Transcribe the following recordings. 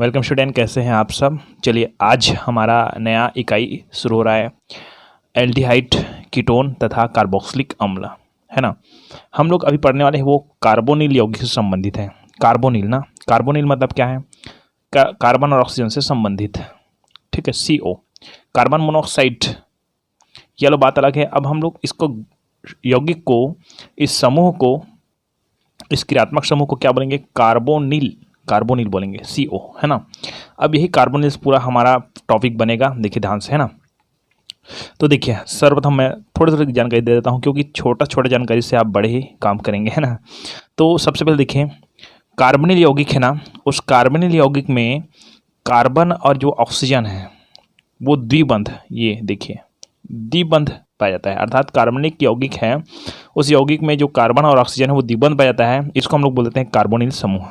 Welcome student, कैसे हैं आप सब। चलिए आज हमारा नया इकाई शुरू हो रहा है एल्डिहाइड, कीटोन तथा कार्बोक्सिलिक अम्ल, है ना। हम लोग अभी पढ़ने वाले हैं वो कार्बोनिल यौगिक से संबंधित है। कार्बोनिल ना, कार्बोनिल मतलब क्या है? कार्बन और ऑक्सीजन से संबंधित, ठीक है। CO कार्बन मोनोऑक्साइड, ये लो बात अलग है। अब हम लोग इसको यौगिक को, इस समूह को, इस क्रियात्मक समूह को क्या बोलेंगे? कार्बोनिल, कार्बोनिल बोलेंगे, CO, है ना। अब यही कार्बोनिल पूरा हमारा टॉपिक बनेगा, देखिए ध्यान से, है ना। तो देखिए सर्वप्रथम मैं थोड़ी थोड़ी जानकारी दे देता हूँ, क्योंकि छोटा छोटा जानकारी से आप बड़े ही काम करेंगे, है ना। तो सबसे पहले देखिए कार्बोनिल यौगिक है ना, उस कार्बोनिल यौगिक में कार्बन और जो ऑक्सीजन है वो द्विबंध, ये देखिए द्विबंध पाया जाता है। अर्थात कार्बनिक यौगिक है, उस यौगिक में जो कार्बन और ऑक्सीजन है वो द्विबंध पाया जाता है। इसको हम लोग बोल देते हैं कार्बोनिल समूह।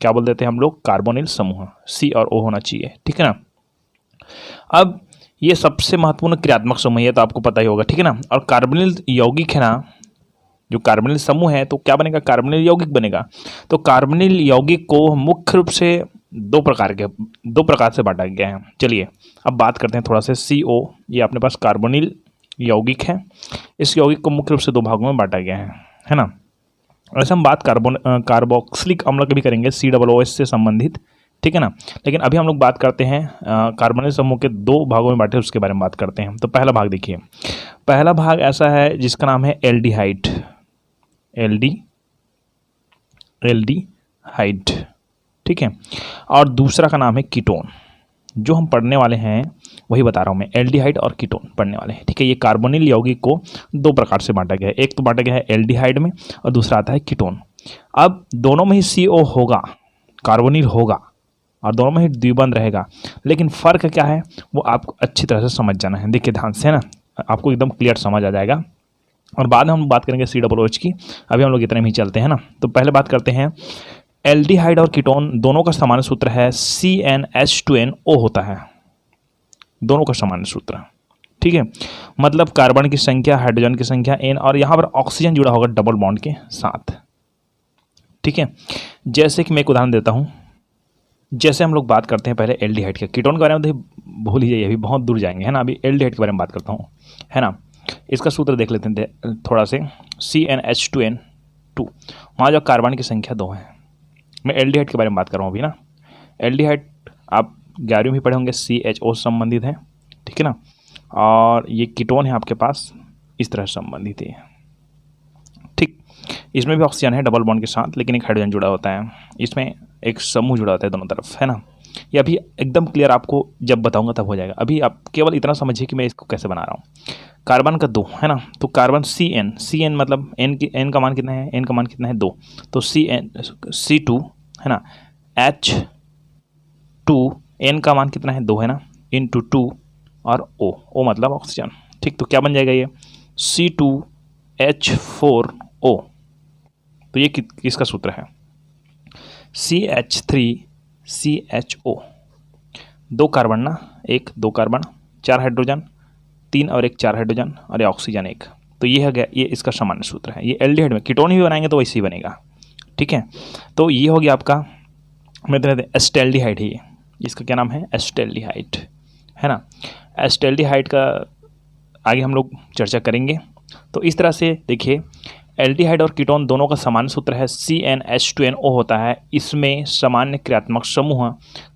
क्या बोल देते हैं हम लोग? कार्बोनिल समूह। C और O होना चाहिए, ठीक है ना। अब ये सबसे महत्वपूर्ण क्रियात्मक समूह है, तो आपको पता ही होगा, ठीक है ना। और कार्बोनिल यौगिक है ना, जो कार्बोनिल समूह है तो क्या बनेगा? कार्बोनिल यौगिक बनेगा। तो कार्बोनिल यौगिक को मुख्य रूप से दो प्रकार से बांटा गया है। चलिए अब बात करते हैं थोड़ा से CO, ये अपने पास कार्बोनिल यौगिक है। इस यौगिक को मुख्य रूप से दो भागों में बांटा गया है ना। वैसे हम बात कार्बोक्सिलिक अम्ल की भी करेंगे, COOH से संबंधित, ठीक है ना। लेकिन अभी हम लोग बात करते हैं कार्बोनिल समूह के दो भागों में बांटे, उसके बारे में बात करते हैं। तो पहला भाग देखिए, पहला भाग ऐसा है जिसका नाम है एल्डिहाइड, एल्डिहाइड, ठीक है। और दूसरा का नाम है कीटोन। जो हम पढ़ने वाले हैं वही बता रहा हूँ मैं, एल्डिहाइड और कीटोन पढ़ने वाले हैं, ठीक है। ये कार्बोनिल यौगिक को दो प्रकार से बांटा गया है। एक तो बांटा गया है एल्डिहाइड में और दूसरा आता है कीटोन। अब दोनों में ही CO होगा, कार्बोनिल होगा, और दोनों में ही द्विबंध रहेगा। लेकिन फ़र्क क्या है वो आपको अच्छी तरह से समझ जाना है। देखिए ध्यान से, है ना, आपको एकदम क्लियर समझ आ जाएगा। और बाद में हम बात करेंगे COOH की, अभी हम लोग इतने में ही चलते हैं ना। तो पहले बात करते हैं एल्डिहाइड और कीटोन दोनों का सामान्य सूत्र है CnH2nO होता है, दोनों का सामान्य सूत्र, ठीक है। मतलब कार्बन की संख्या, हाइड्रोजन की संख्या n, और यहाँ पर ऑक्सीजन जुड़ा होगा डबल बॉन्ड के साथ, ठीक है। जैसे कि मैं एक उदाहरण देता हूँ, जैसे हम लोग बात करते हैं पहले एल्डिहाइड के, कीटोन के बारे में भूल ही जाइए, अभी बहुत दूर जाएंगे, है ना। अभी एल्डिहाइड के बारे में बात करता हूँ, है ना। इसका सूत्र देख लेते हैं थोड़ा से, CnH2n2, वहाँ जो कार्बन की संख्या 2 है। मैं एल्डिहाइड के बारे में बात कर रहा हूँ अभी ना। एल्डिहाइड आप 11वीं में पढ़े होंगे, CHO संबंधित है, ठीक है ना। और ये कीटोन है आपके पास, इस तरह संबंधित है, ठीक। इसमें भी ऑक्सीजन है डबल बॉन्ड के साथ, लेकिन एक हाइड्रोजन जुड़ा होता है। इसमें एक समूह जुड़ा होता है दोनों तरफ, है ना। ये अभी एकदम क्लियर आपको जब बताऊंगा तब हो जाएगा। अभी आप केवल इतना समझिए कि मैं इसको कैसे बना रहा हूँ। कार्बन का 2 है ना, तो कार्बन CN मतलब N का मान कितना है? N का मान कितना है? 2। तो C2 है ना, H2, N का मान कितना है? 2 है ना, इंटू 2 और O मतलब ऑक्सीजन, ठीक। तो क्या बन जाएगा ये? C2H4O। तो ये किसका सूत्र है? CH3CHO, 2 कार्बन ना, 1 2 कार्बन, 4 हाइड्रोजन, 3 और 1 4 हाइड्रोजन, और ये ऑक्सीजन 1। तो ये है गया, ये इसका सामान्य सूत्र है। ये एल्डिहाइड में कीटोन ही बनाएंगे तो वैसे ही बनेगा, ठीक है। तो ये हो गया आपका, एस्टेल्डिहाइड है ये, इसका क्या नाम है? एस्टेल्डिहाइड, है ना। एस्टेल्डिहाइड का आगे हम लोग चर्चा करेंगे। तो इस तरह से देखिए, एल्डिहाइड और कीटोन दोनों का सामान्य सूत्र है CnH2nO होता है। इसमें सामान्य क्रियात्मक समूह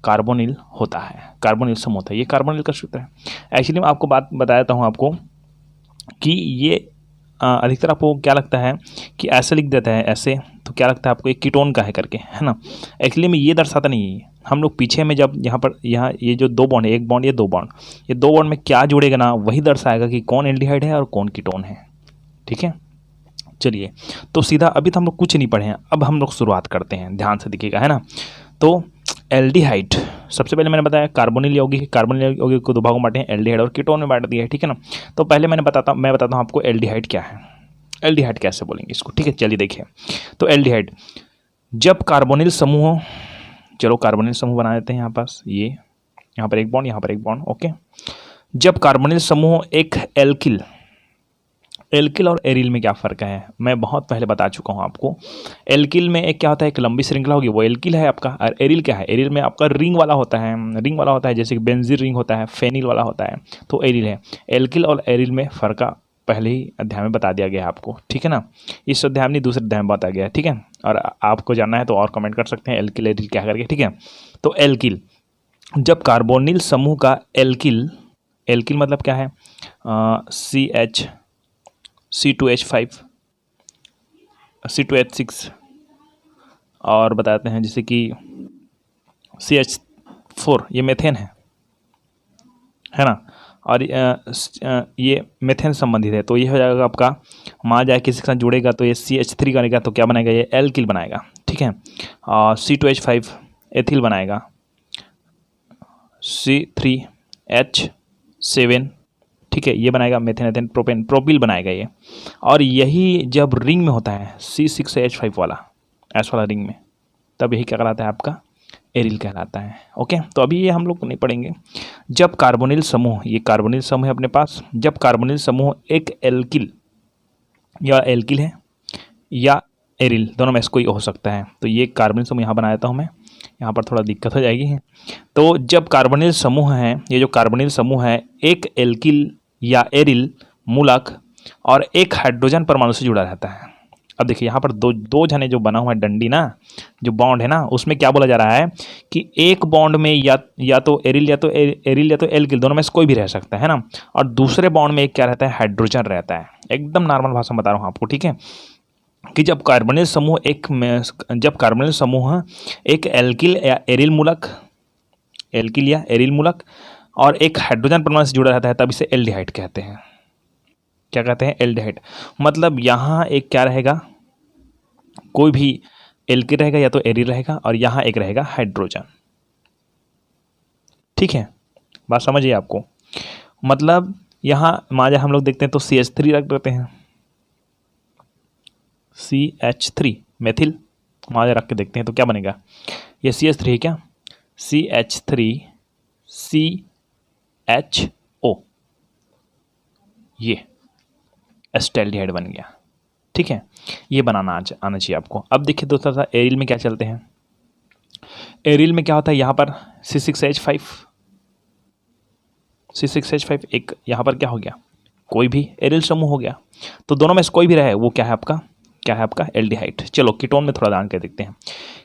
कार्बोनिल होता है, कार्बोनिल समूह होता है, ये कार्बोनिल का सूत्र है। एक्चुअली मैं आपको बात बता देता हूँ आपको कि ये अधिकतर आपको क्या लगता है कि ऐसे लिख देता है, ऐसे, तो क्या लगता है आपको ये कीटोन का है करके, है ना। एक्चुअली में ये दर्शाता नहीं है। हम लोग पीछे में जब यहाँ ये जो 2 बॉन्ड है, एक बॉन्ड, ये 2 बॉन्ड, ये 2 बॉन्ड में क्या जुड़ेगा ना, वही दर्शाएगा कि कौन एल्डिहाइड है और कौन कीटोन है, ठीक है। चलिए तो सीधा, अभी तो हम लोग कुछ नहीं पढ़े हैं, अब हम लोग शुरुआत करते हैं, ध्यान से देखिएगा, है ना। तो एल्डिहाइड, सबसे पहले मैंने बताया कार्बोनिल यौगिक, कार्बोनिल यौगिक को दो भागों में बांटे हैं, एल्डिहाइड और कीटोन में बांट दिया है, ठीक है ना। तो पहले मैं बताता हूँ आपको एल्डिहाइड क्या है, एल्डिहाइड कैसे बोलेंगे इसको, ठीक है। चलिए देखिए, तो एल्डिहाइड, जब कार्बोनिल समूह, चलो कार्बोनिल समूह बना देते हैं यहाँ पास, ये यहाँ पर एक बॉन्ड, यहाँ पर एक बॉन्ड, ओके। जब कार्बोनिल समूह एक एल्किल और एरिल में क्या फ़र्क है, मैं बहुत पहले बता चुका हूँ आपको। एल्किल में एक क्या होता है, एक लंबी श्रृंखला होगी, वो एल्किल है आपका। और एरिल क्या है, एरिल में आपका रिंग वाला होता है, रिंग वाला होता है, जैसे कि बेंजीन रिंग होता है, फेनिल वाला होता है, तो एरिल है। एल्किल और एरिल में फ़र्क पहले ही अध्याय में बता दिया गया है आपको, ठीक है ना। इस अध्याय में दूसरे अध्याय में बताया गया है, ठीक है। और आपको जानना है तो और कमेंट कर सकते हैं एल्किल एरिल क्या करके, ठीक है। तो एल्किल, जब कार्बोनिल समूह का एल्किल, एल्किल मतलब क्या है, C2H5 C2H6 और बताते हैं जैसे कि CH4, ये मेथेन है ना। और ये मेथेन संबंधित है, तो ये हो जाएगा आपका, मान जाए किसी के साथ जुड़ेगा तो ये CH3 बनेगा, तो क्या बनेगा, ये एल्किल बनाएगा, ठीक है। और C2H5 एथिल बनाएगा, C3H7, ठीक है, ये बनाएगा मेथेन, एथेन, प्रोपेन, प्रोपिल बनाएगा ये। और यही जब रिंग में होता है C6H5 वाला, एस वाला रिंग में, तब यही क्या कहलाता है आपका, एरिल कहलाता है। ओके, तो अभी ये हम लोग नहीं पढ़ेंगे। जब कार्बोनिल समूह, ये कार्बोनिल समूह है अपने पास, जब कार्बोनिल समूह एक एल्किल या एल्किल है या एरिल, दोनों में से कोई हो सकता है, तो ये कार्बोनिल समूह यहाँ बना देता हूँ मैं, यहाँ पर थोड़ा दिक्कत हो जाएगी। तो जब कार्बोनिल समूह है, ये जो कार्बोनिल समूह है एक एल्किल या एरिल मूलक और एक हाइड्रोजन परमाणु से जुड़ा रहता है। अब देखिए यहाँ पर दो जने जो बना हुआ है डंडी ना, जो बॉन्ड है ना, उसमें क्या बोला जा रहा है कि एक बॉन्ड में या तो एरिल या तो एल्किल, दोनों में से कोई भी रह सकता है ना। और दूसरे बॉन्ड में एक क्या रहता है, हाइड्रोजन रहता है। एकदम नॉर्मल भाषा में बता रहा हूँ आपको, ठीक है। कि जब कार्बोनिल समूह एक एल्किल या एरिल मूलक, एल्किल या एरिल मूलक और एक हाइड्रोजन परमाणु से जुड़ा रहता है, तब इसे एल्डिहाइड कहते हैं। क्या कहते हैं, एल्डिहाइड। मतलब यहाँ एक क्या रहेगा, कोई भी एल्किल रहेगा या तो एरिल रहेगा, और यहाँ एक रहेगा हाइड्रोजन, ठीक है। बात समझिए आपको। मतलब यहाँ माजा हम लोग देखते हैं तो CH3 रख देते हैं, CH3 मेथिल, माजा रख के देखते हैं तो क्या बनेगा, ये CH3 है क्या, CH3 CHO, ये एस्टेल्डिहाइड बन गया, ठीक है। ये बनाना आना चाहिए आपको। अब देखिए दोस्तों, सा एरिल में क्या चलते हैं। एरिल में क्या होता है, यहाँ पर C6H5 एक यहाँ पर क्या हो गया, कोई भी एरिल समूह हो गया, तो दोनों में से कोई भी रहे वो क्या है आपका, एल्डिहाइड। चलो कीटोन में थोड़ा जान के देखते हैं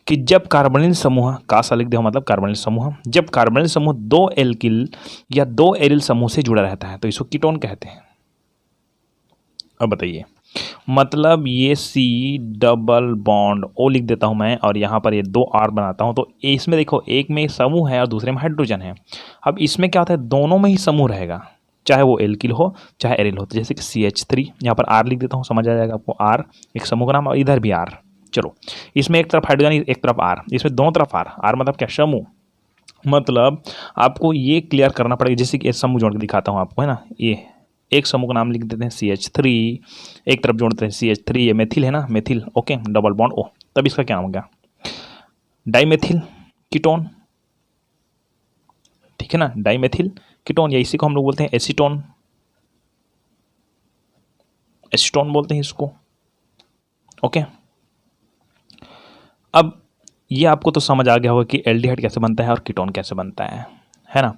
कि जब कार्बोनिल समूह का सा लिख दो, मतलब कार्बोनिल समूह, जब कार्बोनिल समूह दो एल्किल या दो एरिल समूह से जुड़ा रहता है तो इसको कीटोन कहते हैं। अब बताइए, मतलब ये C डबल बॉन्ड O लिख देता हूँ मैं, और यहाँ पर ये 2 R बनाता हूँ, तो इसमें देखो एक में समूह है और दूसरे में हाइड्रोजन है। अब इसमें क्या होता है, दोनों में ही समूह रहेगा, चाहे वो एल्किल हो चाहे एरिल हो। तो जैसे कि CH3, यहाँ पर R लिख देता हूँ, समझ आ जाएगा आपको, R एक समूह का नाम, और इधर भी R। चलो, इसमें एक तरफ हाइड्रोजन एक तरफ R, इसमें दोनों तरफ R मतलब क्या, समूह। मतलब आपको ये क्लियर करना पड़ेगा, जैसे कि समूह जोड़ के दिखाता हूँ आपको, है ना। ये एक समूह का नाम लिख देते हैं CH3, एक तरफ जोड़ते हैं CH3, ये मेथिल है ना, methyl, okay, double bond O, तब इसका क्या नाम होगा, डाइमेथिल कीटोन, ठीक है ना, डाइमेथिल कीटोन, या इसी को हम लोग बोलते हैं एसीटोन, एसीटोन बोलते हैं इसको, ओके। अब ये आपको तो समझ आ गया होगा कि एल्डिहाइड कैसे बनता है और कीटोन कैसे बनता है ना।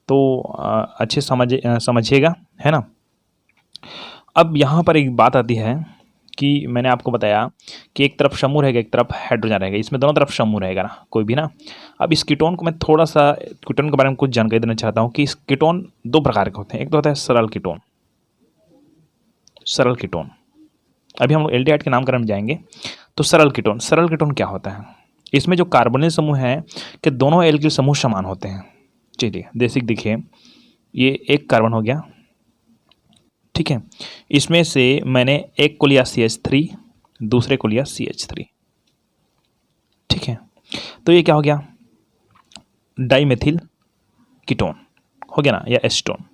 तो अच्छे समझिएगा, है ना। अब यहाँ पर एक बात आती है कि मैंने आपको बताया कि एक तरफ समूह रहेगा, एक तरफ हाइड्रोजन रहेगा, इसमें दोनों तरफ समूह रहेगा ना, कोई भी ना। अब इस कीटोन को मैं थोड़ा सा कीटोन के बारे में कुछ जानकारी देना चाहता हूँ कि इस कीटोन 2 प्रकार के होते हैं। एक तो होता है सरल कीटोन, सरल कीटोन, अभी हम लोग एल्डिहाइड के नामकरण में जाएंगे। तो सरल कीटोन क्या होता है, इसमें जो कार्बोनिल समूह है कि दोनों एल्किल समूह समान होते हैं। चलिए बेसिक देखिए, ये एक कार्बन हो गया, ठीक है, इसमें से मैंने एक को लिया CH3, दूसरे को लिया CH3, ठीक है। तो ये क्या हो गया, डाइमेथिल कीटोन हो गया ना, या एसीटोन।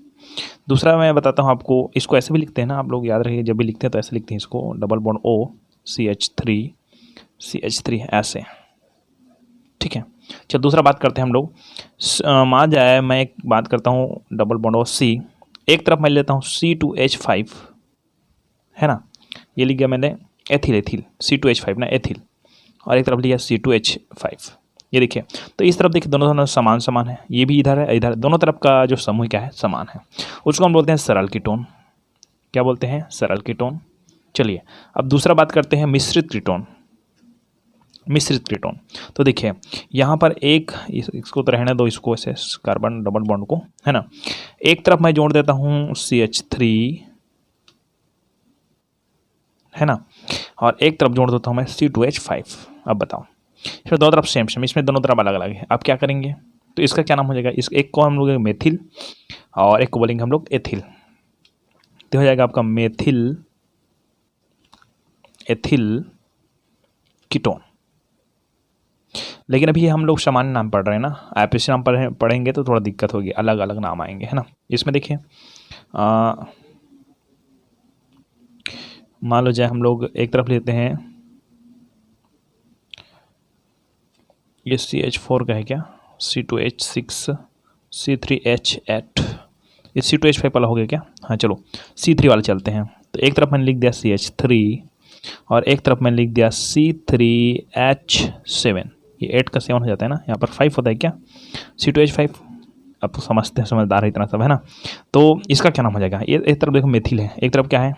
दूसरा मैं बताता हूँ आपको, इसको ऐसे भी लिखते हैं ना, आप लोग याद रखिए, जब भी लिखते हैं तो ऐसे लिखते हैं इसको, डबल बॉन्ड O CH3 ऐसे, ठीक है। चलो दूसरा बात करते हैं हम लोग, मान जाए मैं एक बात करता हूँ, डबल बॉन्ड O C, एक तरफ मैं लेता हूँ C2H5, है ना। ये लिख गया मैंने एथिल, एथिल C2H5 ना एथिल, और एक तरफ लिया C2H5। ये देखिए, तो इस तरफ देखिए दोनों समान समान है, ये भी इधर है इधर, दोनों तरफ का जो समूह क्या है समान है, उसको हम बोलते हैं सरल कीटोन। क्या बोलते हैं? सरल कीटोन। चलिए अब दूसरा बात करते हैं मिश्रित कीटोन। मिश्रित कीटोन, तो देखिए यहाँ पर एक इसको तो रहने दो, इसको ऐसे कार्बन डबल बॉन्ड को, है ना, एक तरफ मैं जोड़ देता हूँ CH3, है ना, और एक तरफ जोड़ देता हूँ मैं C2H5। अब बताओ, फिर दोनों तरफ सेम सेम, इसमें दोनों तरफ अलग अलग है। अब क्या करेंगे, तो इसका क्या नाम हो जाएगा, इस एक को हम लोग मेथिल और एक को बोलेंगे हम लोग एथिल, तो हो जाएगा आपका मेथिल एथिल कीटोन। लेकिन अभी हम लोग सामान्य नाम पढ़ रहे हैं ना, आप इस नाम पर पढ़ेंगे तो थोड़ा दिक्कत होगी, अलग अलग नाम आएंगे, है ना। इसमें देखिए मान लो जाए हम लोग एक तरफ लेते हैं, ये CH4 का है क्या, C2H6 C3H8, ये C2H5 वाला हो गया क्या, हाँ चलो C3 वाला चलते हैं। तो एक तरफ मैंने लिख दिया CH3 और एक तरफ मैंने लिख दिया C3H7, ये 8 का 7 हो जाता है ना, यहाँ पर 5 होता है क्या, C2H5। अब तो समझते हैं, समझदार है इतना सब, है ना। तो इसका क्या नाम हो जाएगा, ये एक तरफ देखो मेथिल है, एक तरफ क्या है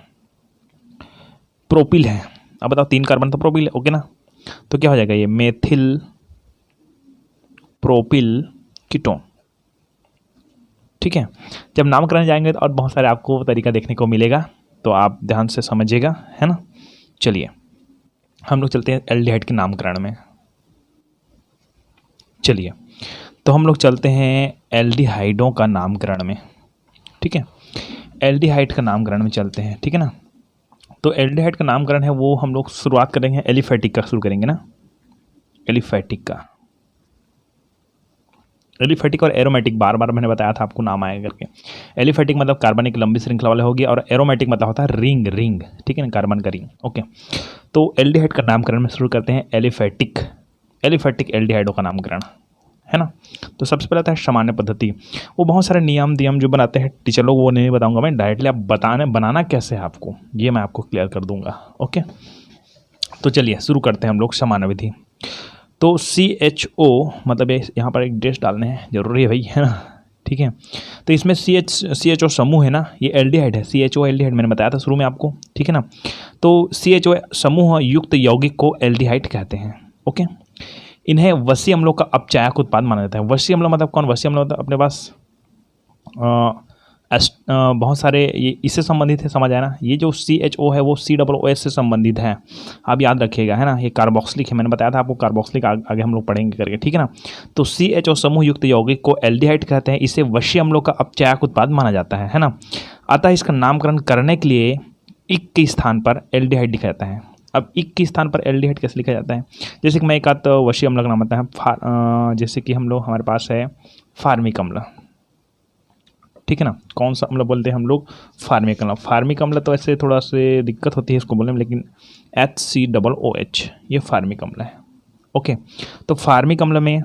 प्रोपिल है। अब बताओ 3 कार्बन तो प्रोपिल है, ओके ना, तो क्या हो जाएगा ये मेथिल प्रोपिल कीटोन। ठीक है, जब नामकरण जाएंगे तो और बहुत सारे आपको तरीका देखने को मिलेगा, तो आप ध्यान से समझिएगा, है ना। चलिए हम लोग चलते हैं एल्डिहाइड के नामकरण में। चलिए तो हम लोग चलते हैं एल्डिहाइडों का नामकरण में, ठीक है, एल्डिहाइड का नामकरण में चलते हैं, ठीक है ना। तो एल्डिहाइड का नामकरण है वो हम लोग शुरुआत करेंगे एलिफेटिक का, शुरू करेंगे ना, एलिफेटिक का। एलिफेटिक और एरोमेटिक बार बार मैंने बताया था आपको नाम आएगा करके। एलिफेटिक मतलब कार्बन एक लंबी श्रृंखला वाले होगी, और एरोमेटिक मतलब होता है रिंग, रिंग, ठीक है ना, कार्बन का रिंग, ओके। तो एल्डिहाइड का नामकरण में शुरू करते हैं एलिफेटिक, एलिफेटिक एल्डिहाइडों का नामकरण, है ना। तो सबसे पहले आता है सामान्य पद्धति, वो बहुत सारे नियम जो बनाते हैं टीचर लोग, वो नहीं बताऊंगा मैं डायरेक्टली, आप बनाना कैसे है आपको, ये मैं आपको क्लियर कर दूंगा, ओके। तो चलिए शुरू करते हैं हम लोग सामान्य विधि। तो CHO मतलब यहाँ पर एक डैश डालने हैं, जरूरी है भाई, है ना, ठीक है। तो इसमें CHO समूह है ना, ये एल्डिहाइड है, CHO एल्डिहाइड मैंने बताया था शुरू में आपको, ठीक है ना। तो CHO समूह युक्त यौगिक को एल्डिहाइड कहते हैं, ओके। इन्हें वसी अम्लों का अपचायक उत्पाद माना जाता है। वसी अम्ल मतलब कौन, वसी अम्ल मतलब अपने पास बहुत सारे ये इससे संबंधित है, समझ आया ना। ये जो CHO है वो COOH से संबंधित है, आप याद रखिएगा, है ना। ये कार्बोक्सिलिक है, मैंने बताया था आपको कार्बोक्सिलिक, आगे हम लोग पढ़ेंगे करके, ठीक है ना। तो CHO समूह युक्त यौगिक को एल्डिहाइड कहते हैं, इसे वशी अम्लों का अपचायक उत्पाद माना जाता है ना। अतः इसका नामकरण करने के लिए इक के स्थान पर एल्डिहाइड लिखा जाता है। अब इक के स्थान पर एल्डिहाइड कैसे लिखा जाता है, जैसे कि मैं एक आध वशी अम्ल का नाम बताया है, जैसे कि हम लोग, हमारे पास है फार्मिक अम्ल, ठीक है ना। कौन सा अम्ल बोलते हैं हम लोग, फार्मिक अम्ल। फार्मिक अम्ल तो ऐसे थोड़ा से दिक्कत होती है इसको बोलने में, लेकिन HCOOH ये फार्मिक अम्ल है, ओके। तो फार्मिक अम्ल में,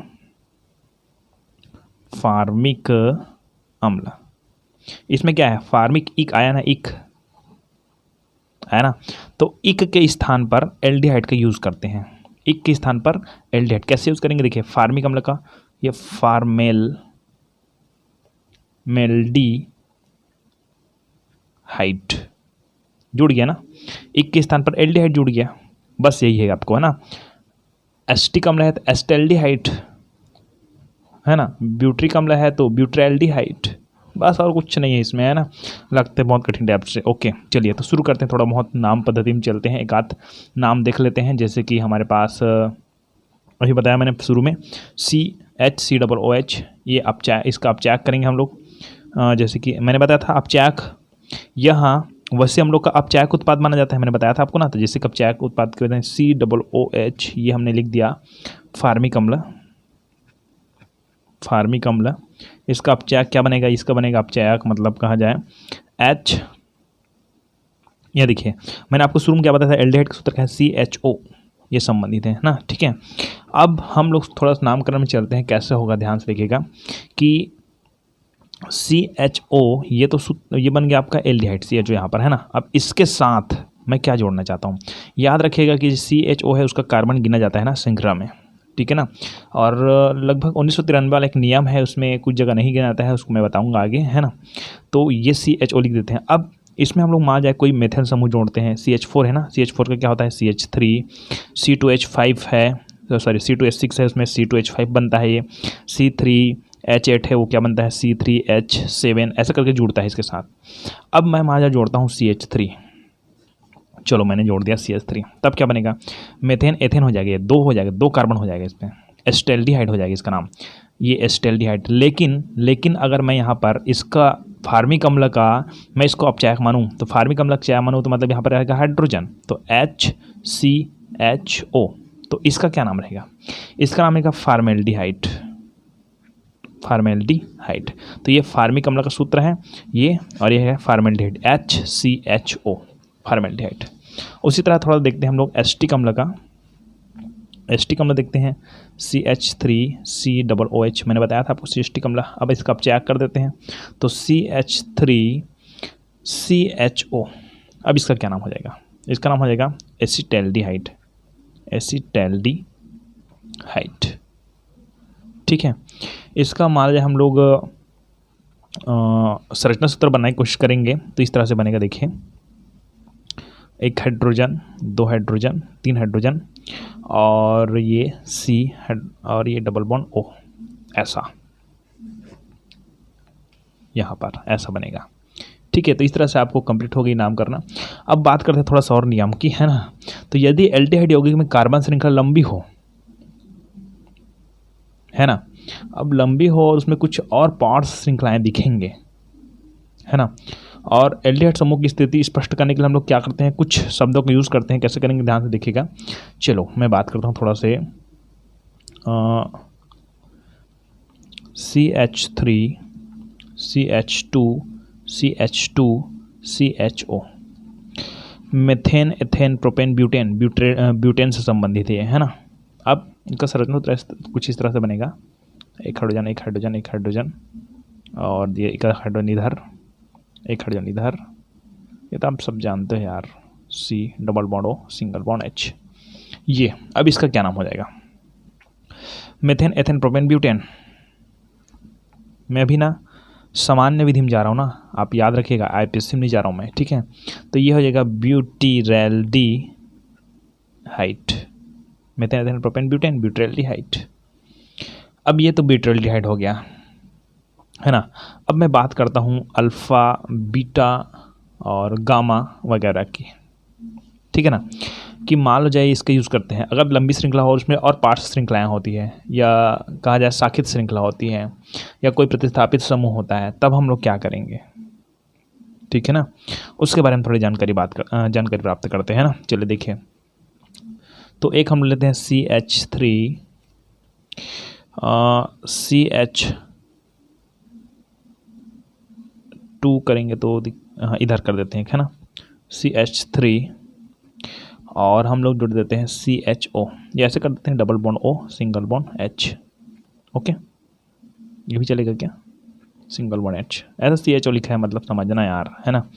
फार्मिक अम्ल इसमें क्या है, फार्मिक इक आया ना, इक है ना, तो इक के स्थान पर एल्डिहाइड का यूज़ करते हैं। इक के स्थान पर एल्डिहाइड कैसे यूज़ करेंगे, देखिए फार्मिक अम्ल का ये फॉर्मेल्डिहाइड जुड़ गया ना, इक के स्थान पर एल्डिहाइड जुड़ गया, बस यही है आपको, है ना। एस्टिक अम्ल है तो एस्टेल्डिहाइड, है ना। ब्यूट्रिक अम्ल है तो ब्यूट्रेल्डिहाइड, बस और कुछ नहीं है इसमें, है ना। लगते बहुत कठिन टाइप से, ओके। चलिए तो शुरू करते हैं, थोड़ा बहुत नाम पद्धति में चलते हैं, एक आध नाम देख लेते हैं। जैसे कि हमारे पास अभी बताया मैंने शुरू में CHCOOH, ये अपचायक, इसका अपचायक करेंगे हम लोग। जैसे कि मैंने बताया था अपचायक, यहाँ वैसे हम लोग का अपचायक उत्पाद माना जाता है, मैंने बताया था आपको ना। तो जैसे कि अपचायक उत्पाद कहते हैं COOH, ये हमने लिख दिया फार्मिक अम्ल, फार्मिक अम्ल। इसका अपचायक क्या बनेगा, इसका बनेगा अपचायक मतलब कहा जाए H, ये देखिए मैंने आपको शुरू में क्या बताया था, एल्डिहाइड का सूत्र क्या है CHO, ये संबंधित है ना, ठीक है। अब हम लोग थोड़ा सा नामकरण में चलते हैं, कैसे होगा ध्यान से देखिएगा कि CHO ये तो ये बन गया आपका एल्डिहाइड CHO यहाँ पर, है ना। अब इसके साथ मैं क्या जोड़ना चाहता हूँ, याद रखिएगा कि CHO है उसका कार्बन गिना जाता है ना श्रृंखला में, ठीक है ना। और लगभग 1993 वाला एक नियम है, उसमें कुछ जगह नहीं गिना जाता है, उसको मैं बताऊंगा आगे, है ना। तो ये CHO लिख देते हैं। अब इसमें हम लोग मान जाए कोई मेथेन समूह जोड़ते हैं, CH4 है ना, CH4 का क्या होता है CH3, C2H5 है, सॉरी C2H6 है, उसमें C2H5 बनता है, ये C3H8 है, वो क्या बनता है C3H7, ऐसा करके जुड़ता है इसके साथ। अब मैं मान जाए जोड़ता हूँ CH3, चलो मैंने जोड़ दिया CH3, तब क्या बनेगा, मेथेन एथेन हो जाएगा, दो हो जाएगा, दो कार्बन हो जाएगा इसमें, एस्टेल्डिहाइड हो जाएगा इसका नाम, ये एस्टेल्डिहाइड। लेकिन अगर मैं यहाँ पर इसका फार्मिक अम्ल का मैं इसको अपचायक मानूँ, तो फार्मिक अम्ल चाय मानूँ तो मतलब यहाँ पर रहेगा हाइड्रोजन, तो HCHO, तो इसका क्या नाम रहेगा, इसका नाम रहेगा फार्मेल्डिहाइड, फार्मेल्डिहाइड। तो ये फार्मिक अम्ल का सूत्र है ये, और ये है फार्मेल्डिहाइड HCHO, फार्मेल्डिहाइड। उसी तरह थोड़ा देखते हैं हम लोग एस्टिक अम्ल का, एस्टिक अम्ल देखते हैं CH3COOH, मैंने बताया था आपको एस्टिक अम्ल। अब इसका अपचायक कर देते हैं, तो CH3CHO, अब इसका क्या नाम हो जाएगा, इसका नाम हो जाएगा एसिटैल्डिहाइड, एसिटैल्डिहाइड, ठीक है। इसका मान लिया हम लोग संरचना सूत्र बनाने की कोशिश करेंगे, तो इस तरह से बनेगा, देखिए, एक हाइड्रोजन, दो हाइड्रोजन, तीन हाइड्रोजन, और ये C और ये डबल बॉन्ड O, ऐसा यहाँ पर ऐसा बनेगा, ठीक है। तो इस तरह से आपको कंप्लीट हो गई नाम करना। अब बात करते हैं थोड़ा सा और नियम की, है ना। तो यदि एल्डिहाइड यौगिक में कार्बन श्रृंखला लंबी हो, है ना, अब लंबी हो और उसमें कुछ और पार्ट्स श्रृंखलाएं दिखेंगे, है ना, और एल्डिहाइड समूह की स्थिति स्पष्ट करने के लिए हम लोग क्या करते हैं, कुछ शब्दों का यूज़ करते हैं, कैसे करेंगे ध्यान से देखिएगा। चलो मैं बात करता हूँ थोड़ा से, CH3 CH2 CH2 CHO, methane ethane propane butane, butane से संबंधित है ना। अब इनका संरचना कुछ इस तरह से बनेगा, एक हाइड्रोजन एक हाइड्रोजन एक हाइड्रोजन, और ये एक हाइड्रोजन इधर, एक हाइड्रोजन इधर, ये तो आप सब जानते हैं यार, C double bond O single bond H, ये। अब इसका क्या नाम हो जाएगा, मेथेन एथेन प्रोपेन ब्यूटेन। मैं अभी ना सामान्य विधि में जा रहा हूँ ना, आप याद रखिएगा, IPSC में नहीं जा रहा हूँ मैं, ठीक है। तो ये हो जाएगा ब्यूटीरैल्डिहाइड, मेथेन एथेन प्रोपेन ब्यूटेन, ब्यूटीरैल्डिहाइड। अब ये तो ब्यूटीरैल्डिहाइड हो गया, है ना। अब मैं बात करता हूँ अल्फ़ा बीटा और गामा वगैरह की, ठीक है ना, कि मान लो जाए इसका यूज़ करते हैं, अगर लंबी श्रृंखला हो और उसमें और पार्श्व श्रृंखलाएँ होती है, या कहा जाए शाखित श्रृंखला होती है, या कोई प्रतिस्थापित समूह होता है, तब हम लोग क्या करेंगे, ठीक है ना। उसके बारे में थोड़ी जानकारी प्राप्त करते हैं ना। चलिए देखिए, तो एक हम लेते हैं CH3 CH2 करेंगे तो इधर कर देते हैं, है ना, CH3, और हम लोग जोड़ देते हैं CHO, ये ऐसे कर देते हैं, double bond O single bond H, okay, ये भी चलेगा क्या, सिंगल बॉन्ड H, ऐसा CHO लिखा है, मतलब समझना यार, है ना।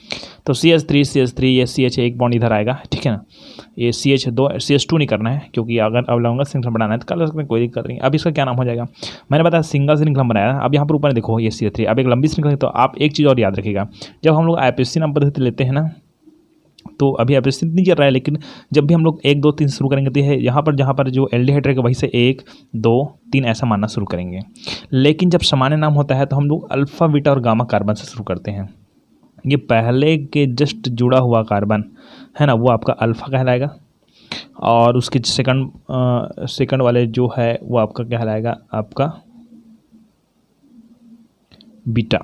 तो CH3 ये CH एक बॉन्ड इधर आएगा, ठीक है ना, ये CH2 नहीं करना है, क्योंकि अगर अब लंबा श्रृंखला बनाना है तो कर सकते हैं, कोई दिक्कत नहीं। अब इसका क्या नाम हो जाएगा, मैंने बताया सिंगल श्रृंखला बनाया। अब यहाँ पर ऊपर देखो ये CH3, अब एक लंबी श्रृंखला, तो आप एक चीज़ और याद रखिएगा, जब हम लोग IPSC नाम पद्धति लेते हैं ना, तो अभी IPSC नहीं चल रहा है, लेकिन जब भी हम लोग 1 2 3 शुरू करेंगे तो है यहाँ पर, जहाँ पर जो एल्डिहाइड रहेगा वहीं से 1 2 3 ऐसा मानना शुरू करेंगे। लेकिन जब सामान्य नाम होता है तो हम लोग अल्फ़ा बीटा और गामा कार्बन से शुरू करते हैं। ये पहले के जस्ट जुड़ा हुआ कार्बन है ना, वो आपका अल्फ़ा कहलाएगा, और उसके सेकंड वाले जो है वो आपका कहलाएगा आपका बीटा,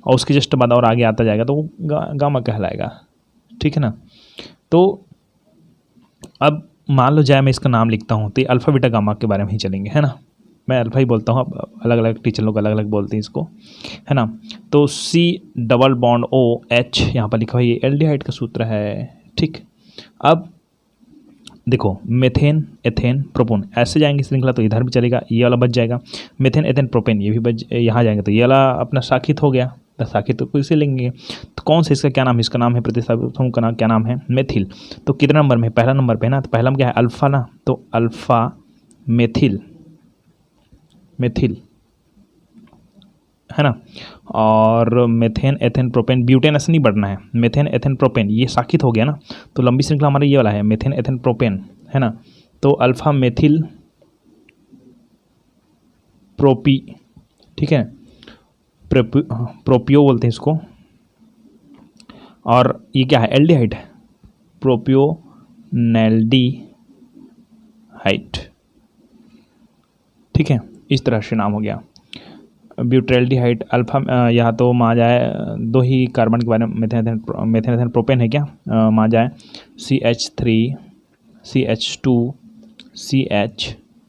और उसके जस्ट बाद और आगे आता जाएगा तो वो गामा कहलाएगा, ठीक है ना। तो अब मान लो जाए मैं इसका नाम लिखता हूँ, तो अल्फ़ा बीटा गामा के बारे में ही चलेंगे, है ना। मैं अल्फ़ा ही बोलता हूँ, अब अलग अलग टीचर लोग अलग अलग बोलते हैं इसको, है ना। तो C double bond O H यहाँ पर लिखा हुआ, ये एल्डिहाइड का सूत्र है, ठीक। अब देखो मेथेन एथेन प्रोपोन ऐसे जाएंगे श्रृंखला तो इधर भी चलेगा, ये वाला बच जाएगा। मेथेन एथेन प्रोपेन ये भी बच, यहाँ जाएंगे तो ये वाला अपना साकित हो गया, तो साकित तो इसे लेंगे। तो कौन सा इसका क्या नाम है, इसका नाम है प्रतिस्थापन का नाम क्या नाम है, मेथिल। तो कितने नंबर में, पहला नंबर पे है ना, तो पहला में क्या है अल्फा ना, तो अल्फा मेथिल, मेथिल है ना। और मेथेन एथेन प्रोपेन, ब्यूटेन ऐसे नहीं बढ़ना है, मेथेन एथेन प्रोपेन ये साकित हो गया ना, तो लंबी श्रृंखला हमारा ये वाला है मेथेन एथेन प्रोपेन है ना। तो अल्फा मेथिल प्रोपी, ठीक है, प्रोपियो बोलते हैं इसको। और ये क्या है एल्डिहाइड, प्रोपियोनेल्डिहाइड, ठीक है, इस तरह से नाम हो गया। ब्यूट्रेल्डिहाइड अल्फा, यहाँ तो मा जाए दो ही कार्बन के बारे में, मेथेन प्रोपेन है क्या, मा जाए CH3 CH2